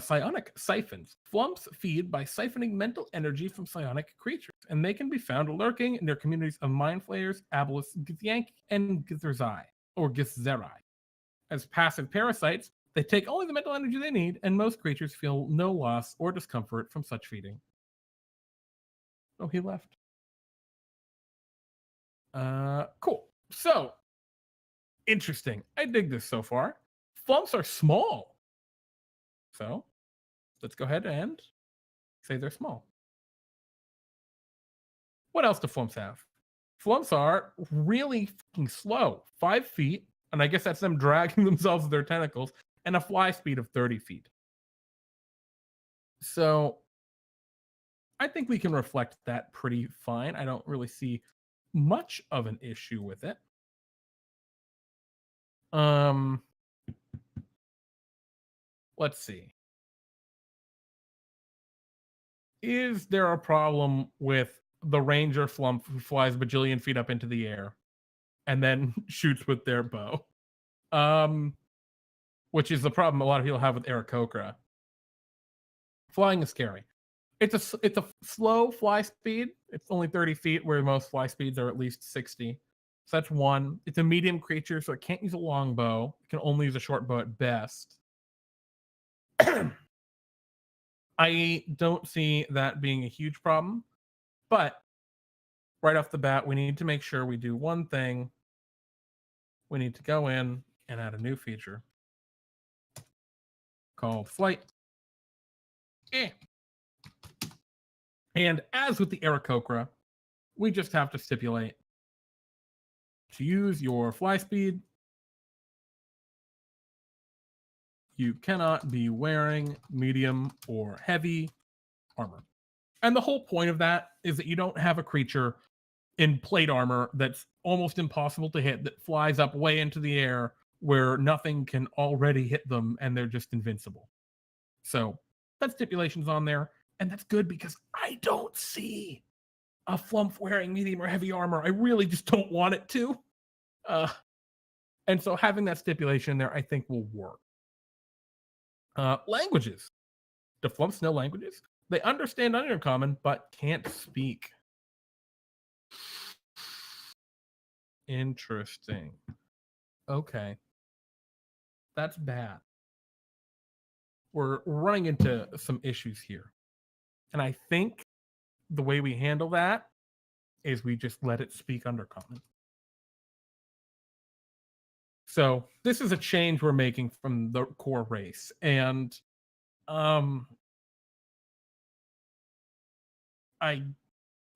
Psionic siphons. Flumps feed by siphoning mental energy from psionic creatures, and they can be found lurking in their communities of mind flayers, aboleths, githyank, and githzerai, or githzerai. As passive parasites, they take only the mental energy they need, and most creatures feel no loss or discomfort from such feeding. Oh, he left. Cool. So, interesting. I dig this so far. Flumps are small. So, let's go ahead and say they're small. What else do flumps have? Flumps are really fucking slow. 5 feet, and I guess that's them dragging themselves with their tentacles, and a fly speed of 30 feet. So, I think we can reflect that pretty fine. I don't really see much of an issue with it. Let's see. Is there a problem with the ranger flump who flies bajillion feet up into the air and then shoots with their bow? Which is the problem a lot of people have with Aarakocra. Flying is scary. It's a slow fly speed. It's only 30 feet, where most fly speeds are at least 60. So that's one. It's a medium creature, so it can't use a longbow. It can only use a short bow at best. I don't see that being a huge problem, but right off the bat, we need to make sure we do one thing. We need to go in and add a new feature called flight. And as with the Aarakocra, we just have to stipulate to use your fly speed, you cannot be wearing medium or heavy armor. And the whole point of that is that you don't have a creature in plate armor that's almost impossible to hit, that flies up way into the air where nothing can already hit them and they're just invincible. So that stipulation's on there, and that's good because I don't see a flump wearing medium or heavy armor. I really just don't want it to. And so having that stipulation there, I think, will work. Languages. Do flumps know languages? They understand Undercommon, but can't speak. Interesting. Okay. That's bad. We're running into some issues here. And I think the way we handle that is we just let it speak Undercommon. So this is a change we're making from the core race. And I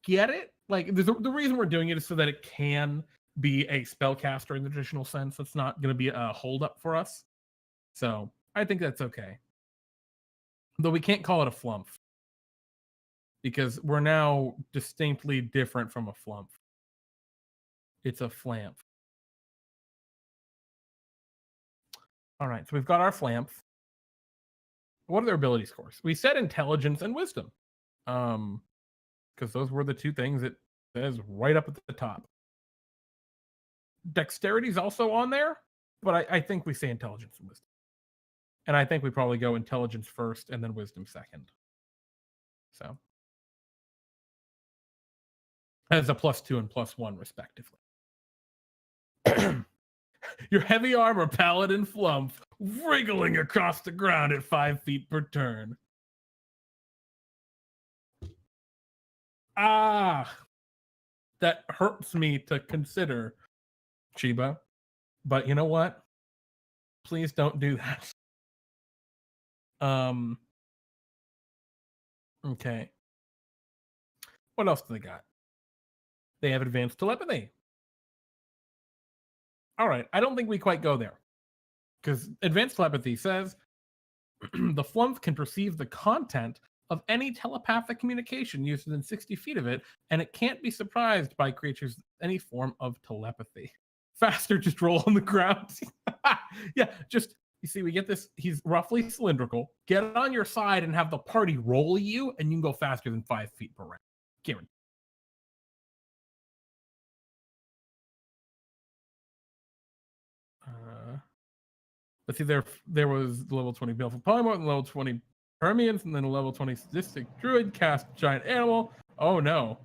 get it. Like, the reason we're doing it is so that it can be a spellcaster in the traditional sense. It's not going to be a holdup for us. So I think that's okay. Though we can't call it a flump, because we're now distinctly different from a flump. It's a flamp. All right, so we've got our flamp. What are their ability scores? We said intelligence and wisdom. Because those were the two things that says right up at the top. Dexterity is also on there, but I think we say intelligence and wisdom. And I think we probably go intelligence first and then wisdom second. So as a +2 and +1 respectively. Your heavy armor paladin flump wriggling across the ground at 5 feet per turn. That hurts me to consider, Chiba. But you know what? Please don't do that. Okay. What else do they got? They have advanced telepathy. All right, I don't think we quite go there because advanced telepathy says the flump can perceive the content of any telepathic communication used within 60 feet of it, and it can't be surprised by creatures any form of telepathy. Faster, just roll on the ground. Yeah, just you see, we get this. He's roughly cylindrical. Get on your side and have the party roll you, and you can go faster than 5 feet per round. Guaranteed. Let's see, there was the level 20 Baleful Polymorph, and level 20 Permians, and then a level 20 Sadistic Druid cast Giant Animal. Oh no.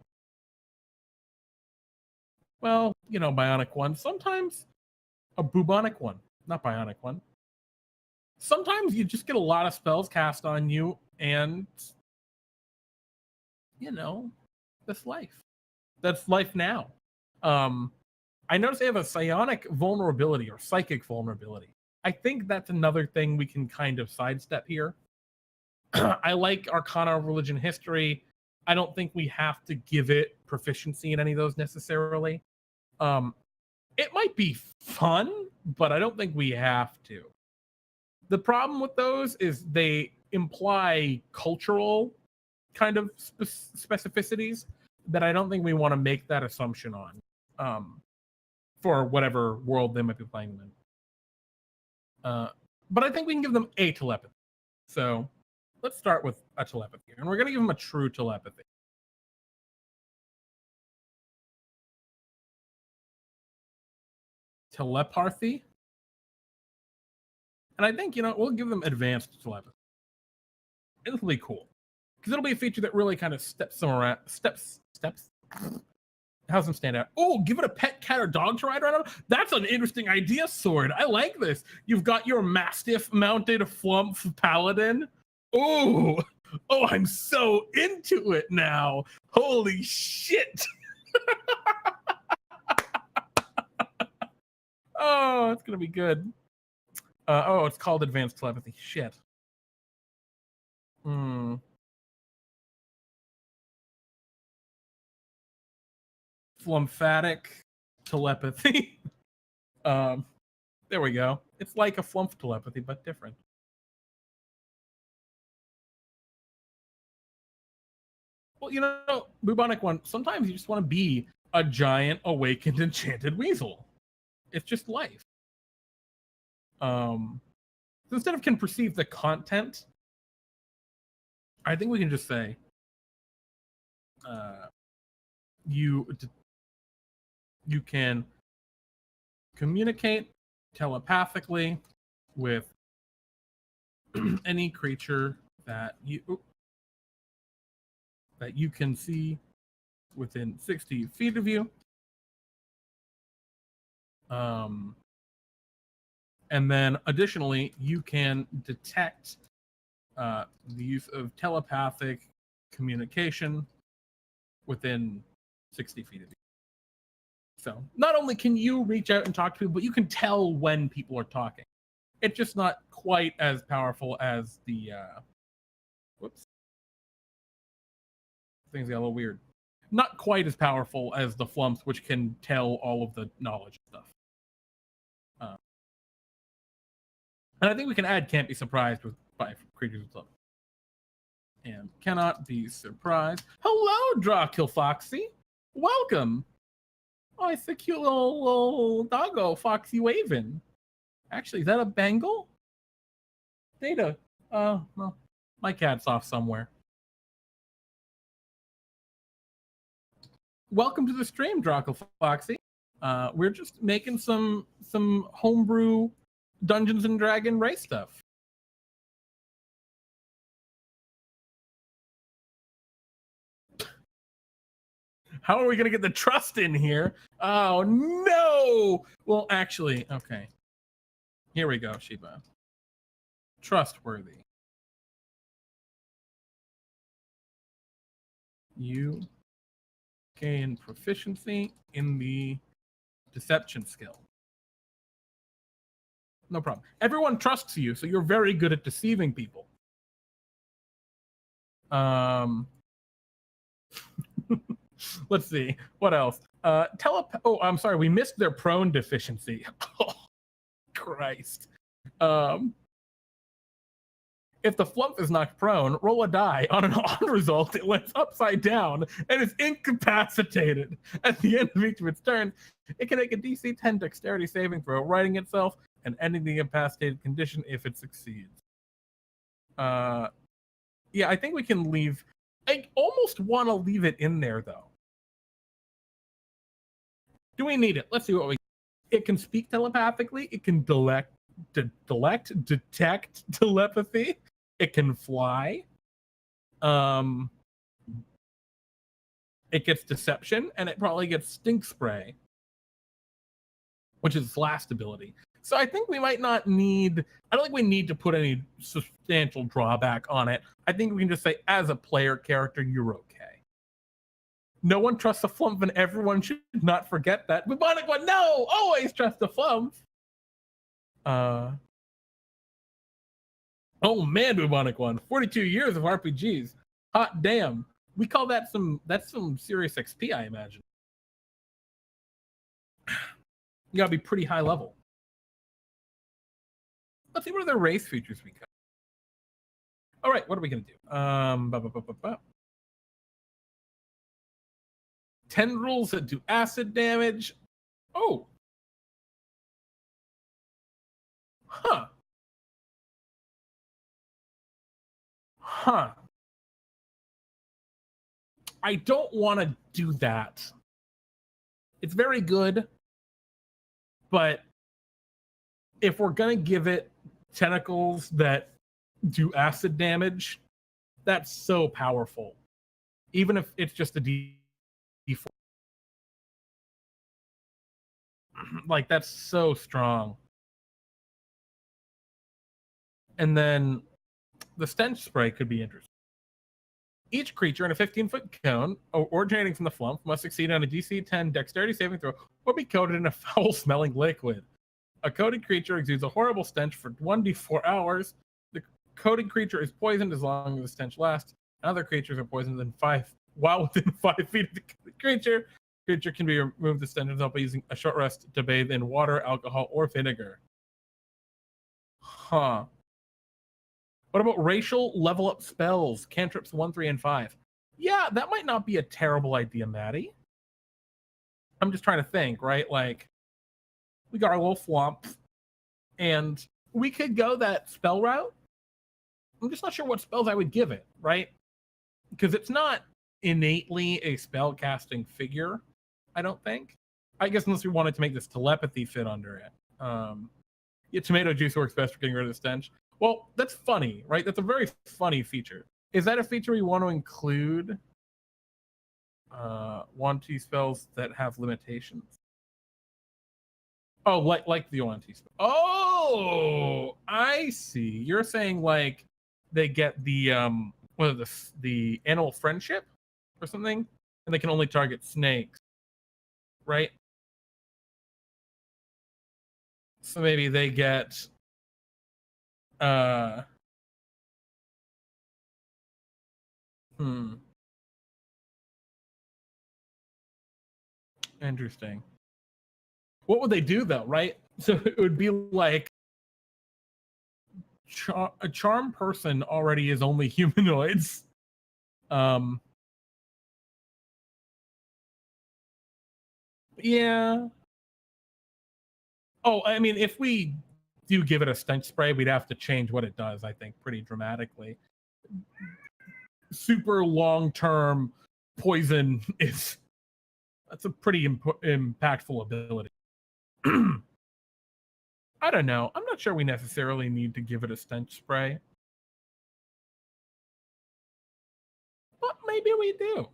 Well, you know, Bionic one. Sometimes a bubonic one, not Bionic one. Sometimes you just get a lot of spells cast on you, and you know, that's life. That's life now. I noticed they have a psionic vulnerability or psychic vulnerability. I think that's another thing we can kind of sidestep here. I like Arcana of Religion History. I don't think we have to give it proficiency in any of those necessarily. It might be fun, but I don't think we have to. The problem with those is they imply cultural kind of specificities that I don't think we want to make that assumption on for whatever world they might be playing them in. But I think we can give them a telepathy. So let's start with a telepathy, and we're going to give them a true telepathy. Telepathy. And I think, you know, we'll give them advanced telepathy. It'll be cool. Because it'll be a feature that really kind of steps them around. Steps. How's them stand out? Oh, give it a pet cat or dog to ride around. That's an interesting idea, Sword. I like this. You've got your Mastiff mounted Flump Paladin. Oh, I'm so into it now. Holy shit. Oh, it's going to be good. It's called advanced telepathy. Shit. Flumphatic telepathy. There we go. It's like a flump telepathy, but different. Well, you know, bubonic one, sometimes you just want to be a giant awakened enchanted weasel. It's just life. So instead of can perceive the content, I think we can just say you can communicate telepathically with any creature that you can see within 60 feet of you. And then additionally, you can detect the use of telepathic communication within 60 feet of you. So not only can you reach out and talk to people, but you can tell when people are talking. It's just not quite as powerful as the things get a little weird. Not quite as powerful as the flumps, which can tell all of the knowledge stuff. And I think we can add can't be surprised by creatures with flumps. And cannot be surprised. Hello, Drawkill Foxy. Welcome. Oh, it's a cute little doggo, Foxy waving. Actually, is that a Bengal? Data. Well, my cat's off somewhere. Welcome to the stream, Drawkill Foxy. We're just making some homebrew Dungeons and Dragon race stuff. How are we going to get the trust in here? Oh, no. Well, actually, okay. Here we go, Sheba. Trustworthy. You gain proficiency in the deception skill. No problem. Everyone trusts you, so you're very good at deceiving people. Let's see. What else? Oh, I'm sorry. We missed their prone deficiency. Oh, Christ. Um, if the flump is knocked prone, roll a die. On an on result, it lands upside down and is incapacitated. At the end of each of its turns, it can make a DC 10 dexterity saving throw, righting itself and ending the incapacitated condition if it succeeds. Yeah, I think we can leave. I almost want to leave it in there, though. Do we need it? Let's see what we. It can speak telepathically. It can detect telepathy. It can fly. It gets deception, and it probably gets stink spray, which is its last ability. So I think we might not need. I don't think we need to put any substantial drawback on it. I think we can just say, as a player character, you're okay. No one trusts a flump, and everyone should not forget that. Bubonic one, no, always trust the flump. Oh man, Bubonic one, 42 years of RPGs. Hot damn. We call that that's some serious XP, I imagine. You gotta be pretty high level. Let's see what other race features we got. All right, what are we gonna do? Tendrils that do acid damage. Oh. Huh. I don't want to do that. It's very good, but if we're going to give it tentacles that do acid damage, that's so powerful. Even if it's just a D4. Like, that's so strong. And then the stench spray could be interesting. Each creature in a 15-foot cone originating from the flump must succeed on a DC 10 dexterity saving throw or be coated in a foul-smelling liquid. A coated creature exudes a horrible stench for 1d4 hours. The coated creature is poisoned as long as the stench lasts. Other creatures are poisoned while within 5 feet of the creature. Creature can be removed the stench itself by using a short rest to bathe in water, alcohol, or vinegar. Huh. What about racial level up spells? Cantrips 1, 3, and 5. Yeah, that might not be a terrible idea, Maddie. I'm just trying to think, right? Like, we got our little flump, and we could go that spell route. I'm just not sure what spells I would give it, right? Because it's not innately a spell casting figure, I don't think. I guess unless we wanted to make this telepathy fit under it. Yeah, tomato juice works best for getting rid of the stench. Well, that's funny, right? That's a very funny feature. Is that a feature we want to include? 1-2 spells that have limitations. Oh, like the 1-2 spell. Oh, I see. You're saying like they get the the animal friendship or something, and they can only target snakes, right? So maybe they get Interesting. What would they do though, right? So it would be like a charm person already is only humanoids. Yeah. Oh, I mean, if we do give it a stench spray, we'd have to change what it does, I think, pretty dramatically. Super long-term poison that's a pretty impactful ability. I don't know. I'm not sure we necessarily need to give it a stench spray. But maybe we do.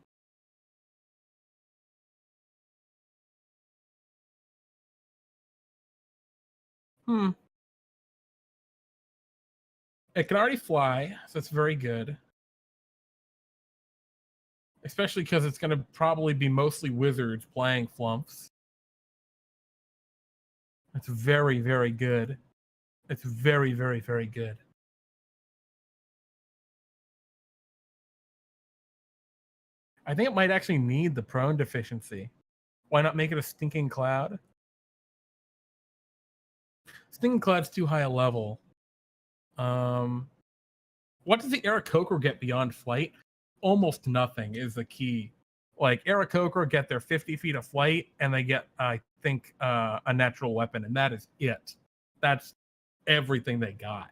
It can already fly, so it's very good. Especially because it's going to probably be mostly wizards playing flumps. It's very, very good. It's very, very, very good. I think it might actually need the prone deficiency. Why not make it a stinking cloud? Stinking cloud's too high a level. What does the Aarakocra get beyond flight? Almost nothing is the key. Like Aarakocra get their 50 feet of flight, and they get, I think, a natural weapon, and that is it. That's everything they got.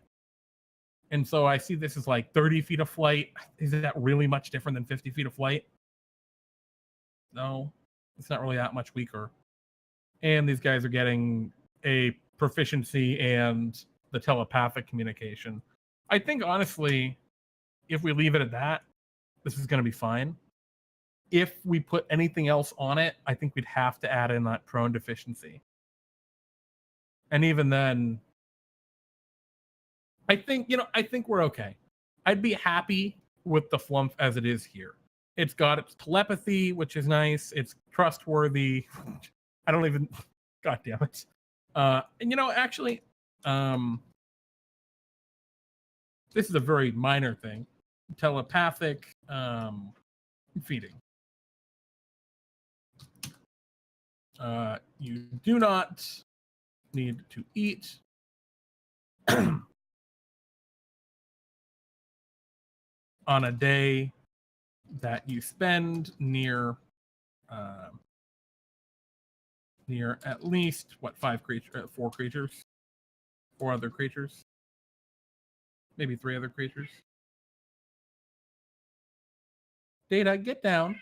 And so I see this as like 30 feet of flight. Is that really much different than 50 feet of flight? No, it's not really that much weaker. And these guys are getting a proficiency and the telepathic communication. I think, honestly, if we leave it at that, this is going to be fine. If we put anything else on it, I think we'd have to add in that prone deficiency. And even then, I think we're okay. I'd be happy with the flump as it is here. It's got its telepathy, which is nice. It's trustworthy. I don't even. God damn it. And actually, this is a very minor thing. Telepathic feeding. You do not need to eat. On a day that you spend near at least four other creatures, maybe 3 other creatures. Data, get down.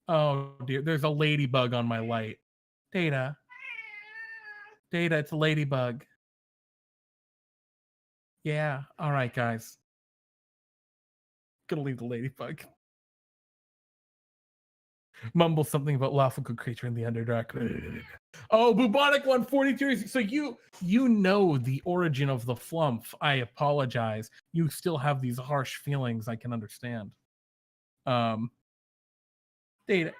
Oh dear, there's a ladybug on my light. Data, it's a ladybug. Yeah, all right, guys. Gonna leave the ladybug. Mumble something about lawful good creature in the Underdark. Oh, bubonic 142. So you know the origin of the flump. I apologize. You still have these harsh feelings. I can understand. Data,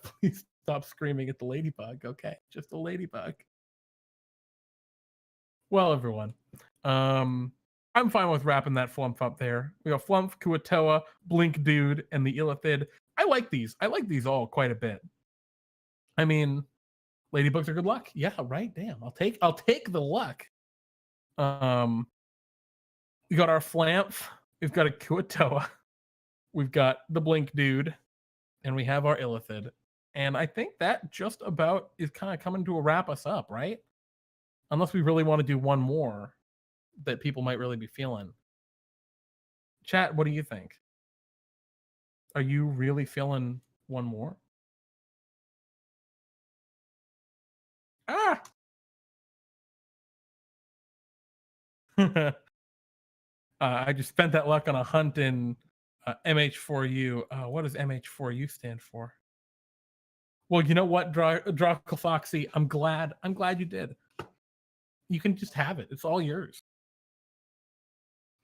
please stop screaming at the ladybug. Okay, just a ladybug. Well, everyone, I'm fine with wrapping that flump up there. We got Flump, Kuatoa, Blink Dude, and the Illithid. I like these. I like these all quite a bit. I mean, ladybugs are good luck. Yeah, right. Damn, I'll take the luck. We got our Flamp. We've got a Kuatoa. We've got the Blink Dude, and we have our Illithid. And I think that just about is kind of coming to a wrap us up, right? Unless we really want to do one more that people might really be feeling. Chat, what do you think? Are you really feeling one more? Ah! I just spent that luck on a hunt in MH4U. What does MH4U stand for? Well, you know what, Foxy, I'm glad you did. You can just have it. It's all yours.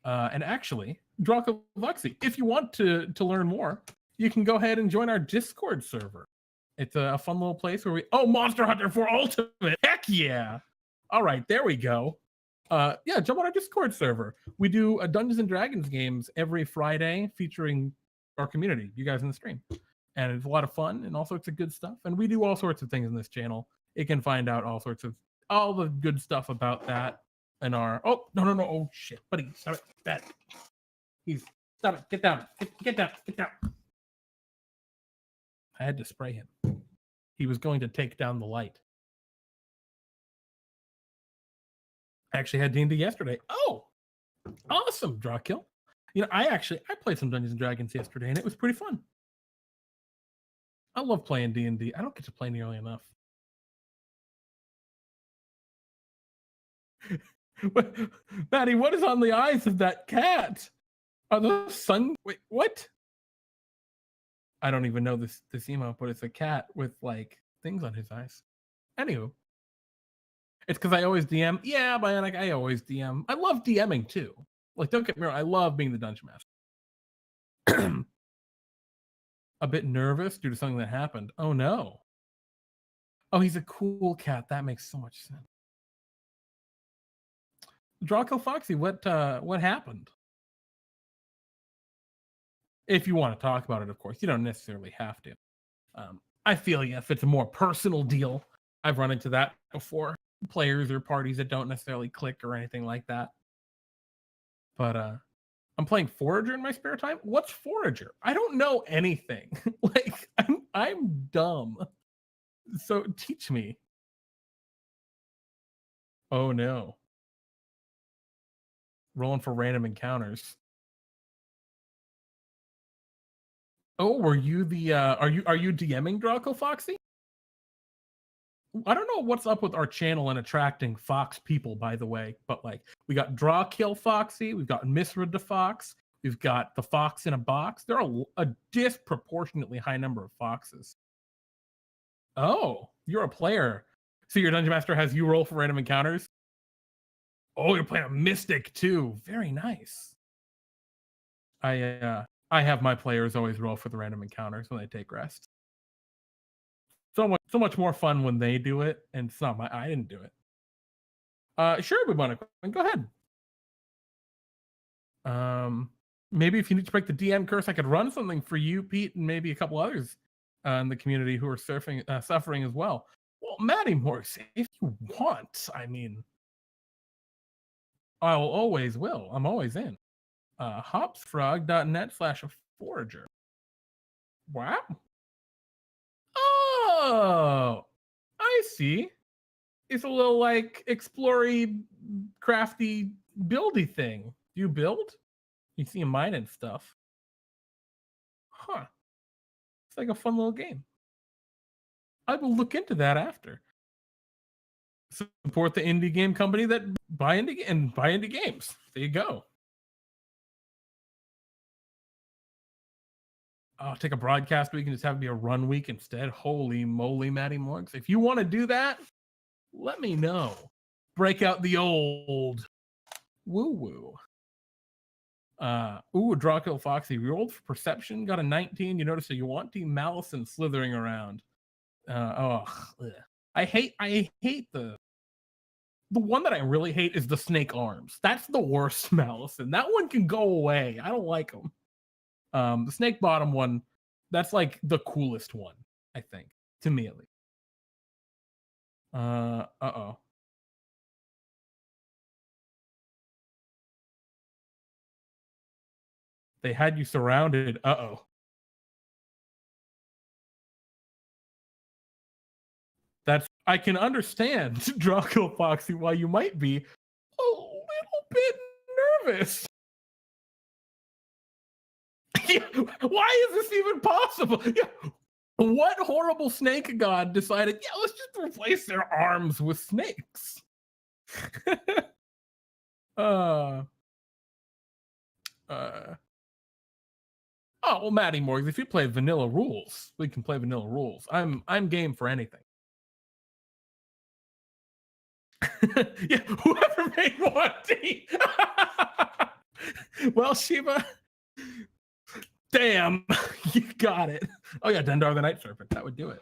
And actually, Foxy, if you want to learn more, you can go ahead and join our Discord server. It's a fun little place where Monster Hunter 4 Ultimate. Heck yeah. All right, there we go. Yeah, jump on our Discord server. We do a Dungeons and Dragons games every Friday featuring our community, you guys in the stream. And it's a lot of fun and all sorts of good stuff. And we do all sorts of things in this channel. It can find out all the good stuff about that in our no. Oh shit, buddy. Stop it. Stop it. Get down. Get down. I had to spray him. He was going to take down the light. I actually had D&D yesterday. Oh, awesome, Drawkill. I played some Dungeons and Dragons yesterday, and it was pretty fun. I love playing D&D. I don't get to play nearly enough. Maddie, what is on the eyes of that cat? Are those sun? Wait, what? I don't even know this emo, but it's a cat with like things on his eyes. Anywho, it's because I always DM. Yeah, Bionic, I always DM. I love DMing too. Like, don't get me wrong, I love being the dungeon master. A bit nervous due to something that happened. Oh no. Oh, he's a cool cat. That makes so much sense. Draco Foxy, what happened? If you want to talk about it, of course, you don't necessarily have to. I feel you if it's a more personal deal. I've run into that before. Players or parties that don't necessarily click or anything like that. But I'm playing Forager in my spare time. What's Forager? I don't know anything. Like I'm dumb. So teach me. Oh no. Rolling for random encounters. Oh, were you the are you DMing Draco Foxy? I don't know what's up with our channel and attracting Fox people, by the way, but like we got Draw Kill Foxy, we've got Misra the Fox, we've got the Fox in a Box. There are a disproportionately high number of foxes. Oh, you're a player. So your Dungeon Master has you roll for random encounters? Oh, you're playing a Mystic too. Very nice. I have my players always roll for the random encounters when they take rest. So much more fun when they do it, and some I didn't do it. Sure, Bubonic, go ahead. Maybe if you need to break the DM curse, I could run something for you, Pete, and maybe a couple others in the community who are suffering as well. Well, Maddie Morse, if you want, I mean, I will. I'm always in. Hopsfrog.net/forager. Wow. Oh, I see. It's a little like explory, crafty, buildy thing. Do you build? You see mine and stuff. Huh. It's like a fun little game. I will look into that after. Support the indie game company that buy indie games. There you go. I'll take a broadcast week and just have it be a run week instead. Holy moly, Matty Morgs. If you want to do that, let me know. Break out the old woo-woo. Draco Foxy. We rolled for perception, got a 19. You notice that you want Team Malison slithering around. I hate the one that I really hate is the snake arms. That's the worst Malison. That one can go away. I don't like them. The snake bottom one, that's like the coolest one, I think, to me at least. Uh-oh. They had you surrounded. Uh-oh. I can understand, Draco Foxy, why you might be a little bit nervous. Yeah, why is this even possible? Yeah. What horrible snake god decided, yeah, let's just replace their arms with snakes? Oh, well, Matty Morgs, if you play vanilla rules, we can play vanilla rules. I'm game for anything. Yeah, whoever made one team. Well, Shiva, damn, you got it. Oh yeah, Dendar the Night Serpent. That would do it.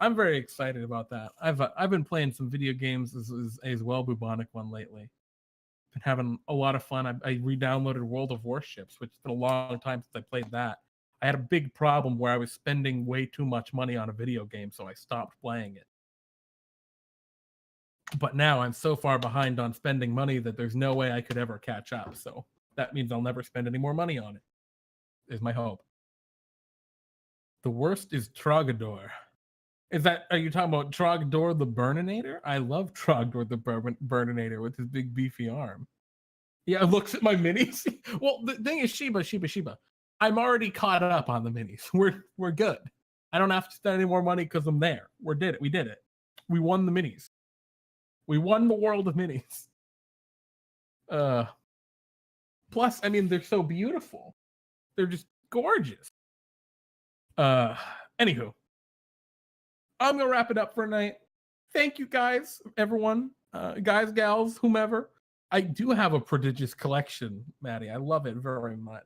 I'm very excited about that. I've been playing some video games as well, Bubonic one lately. Been having a lot of fun. I re-downloaded World of Warships, which has been a long time since I played that. I had a big problem where I was spending way too much money on a video game, so I stopped playing it. But now I'm so far behind on spending money that there's no way I could ever catch up. So that means I'll never spend any more money on it, is my hope. The worst is Trogador. Are you talking about Trogador the Burninator? I love Trogador the Burninator with his big beefy arm. Yeah, it looks at my minis. Well, the thing is, Shiba. I'm already caught up on the minis. We're good. I don't have to spend any more money because I'm there. We did it. We won the minis. We won the world of minis. Plus, I mean, they're so beautiful. They're just gorgeous. Anywho, I'm gonna wrap it up for tonight. Thank you guys, everyone, guys, gals, whomever. I do have a prodigious collection, Maddie. I love it very much.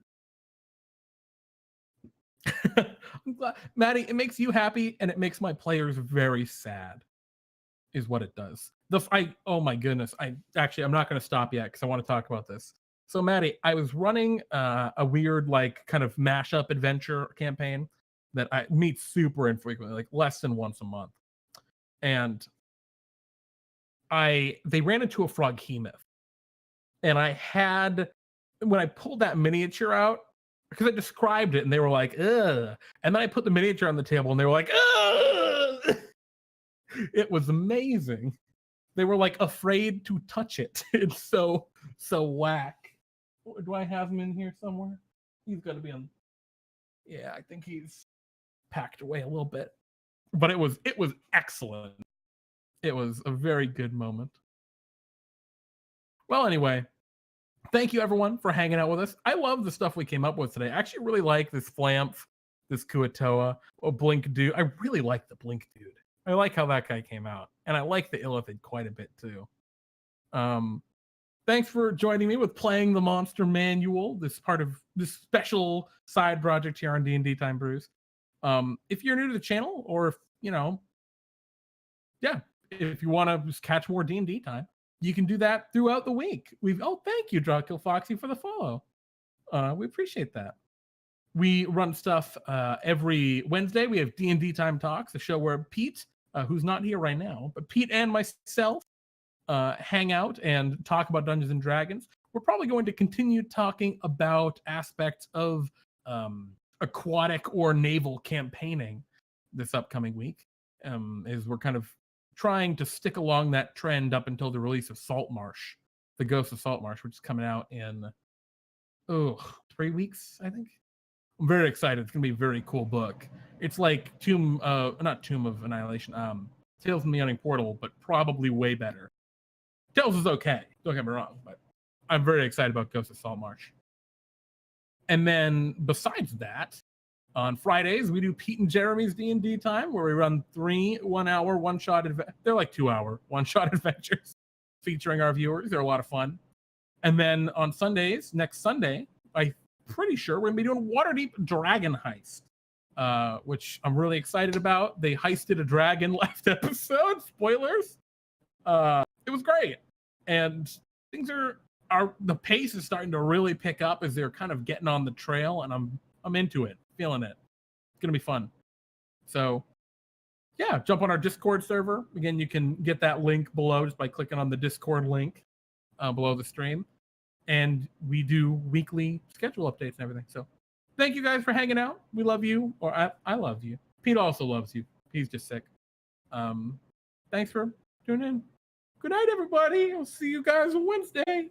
I'm glad, Maddie. It makes you happy, and it makes my players very sad. Is what it does. Oh my goodness. I'm not going to stop yet because I want to talk about this. So Maddie, I was running a weird like kind of mashup adventure campaign that I meet super infrequently, like less than once a month. And they ran into a froghemoth. And I had when I pulled that miniature out, because I described it and they were like, ugh. And then I put the miniature on the table and they were like, ugh. It was amazing. They were like afraid to touch it. It's so whack. Do I have him in here somewhere? He's got to be on. Yeah, I think he's packed away a little bit. But it was excellent. It was a very good moment. Well, anyway, thank you everyone for hanging out with us. I love the stuff we came up with today. I actually really like this Flamph, this Kuatoa, Blink Dude. I really like the Blink Dude. I like how that guy came out. And I like the Illithid quite a bit too. Thanks for joining me with playing the Monster Manual, this part of this special side project here on DnDTime Brews. If you're new to the channel, or if you know, yeah, if you want to just catch more D&D time, you can do that throughout the week. Thank you, Drawkill Foxy, for the follow. We appreciate that. We run stuff every Wednesday. We have D&D Time Talks, a show where Pete, who's not here right now, but Pete and myself hang out and talk about Dungeons and Dragons. We're probably going to continue talking about aspects of aquatic or naval campaigning this upcoming week, as we're kind of trying to stick along that trend up until the release of Saltmarsh, the Ghost of Saltmarsh, which is coming out in 3 weeks, I think. I'm very excited. It's gonna be a very cool book. It's like not Tomb of Annihilation, Tales from the Yawning Portal, but probably way better. Tales is okay, don't get me wrong, but I'm very excited about Ghost of Saltmarsh. And then besides that, on Fridays we do Pete and Jeremy's D&D Time, where we run 3 1-hour one-shot they're like 2-hour one-shot adventures featuring our viewers. They're a lot of fun. And then on Sundays, next Sunday, I'm pretty sure we're gonna be doing Waterdeep Dragon Heist, which I'm really excited about. They heisted a dragon last episode. Spoilers. It was great, and things the pace is starting to really pick up as they're kind of getting on the trail, and I'm into it, feeling it. It's gonna be fun. So yeah, jump on our Discord server. Again, you can get that link below just by clicking on the Discord link below the stream, and we do weekly schedule updates and everything. So thank you guys for hanging out. We love you, or I love you. Pete also loves you. He's just sick. Thanks for tuning in. Good night, everybody. I'll see you guys on Wednesday.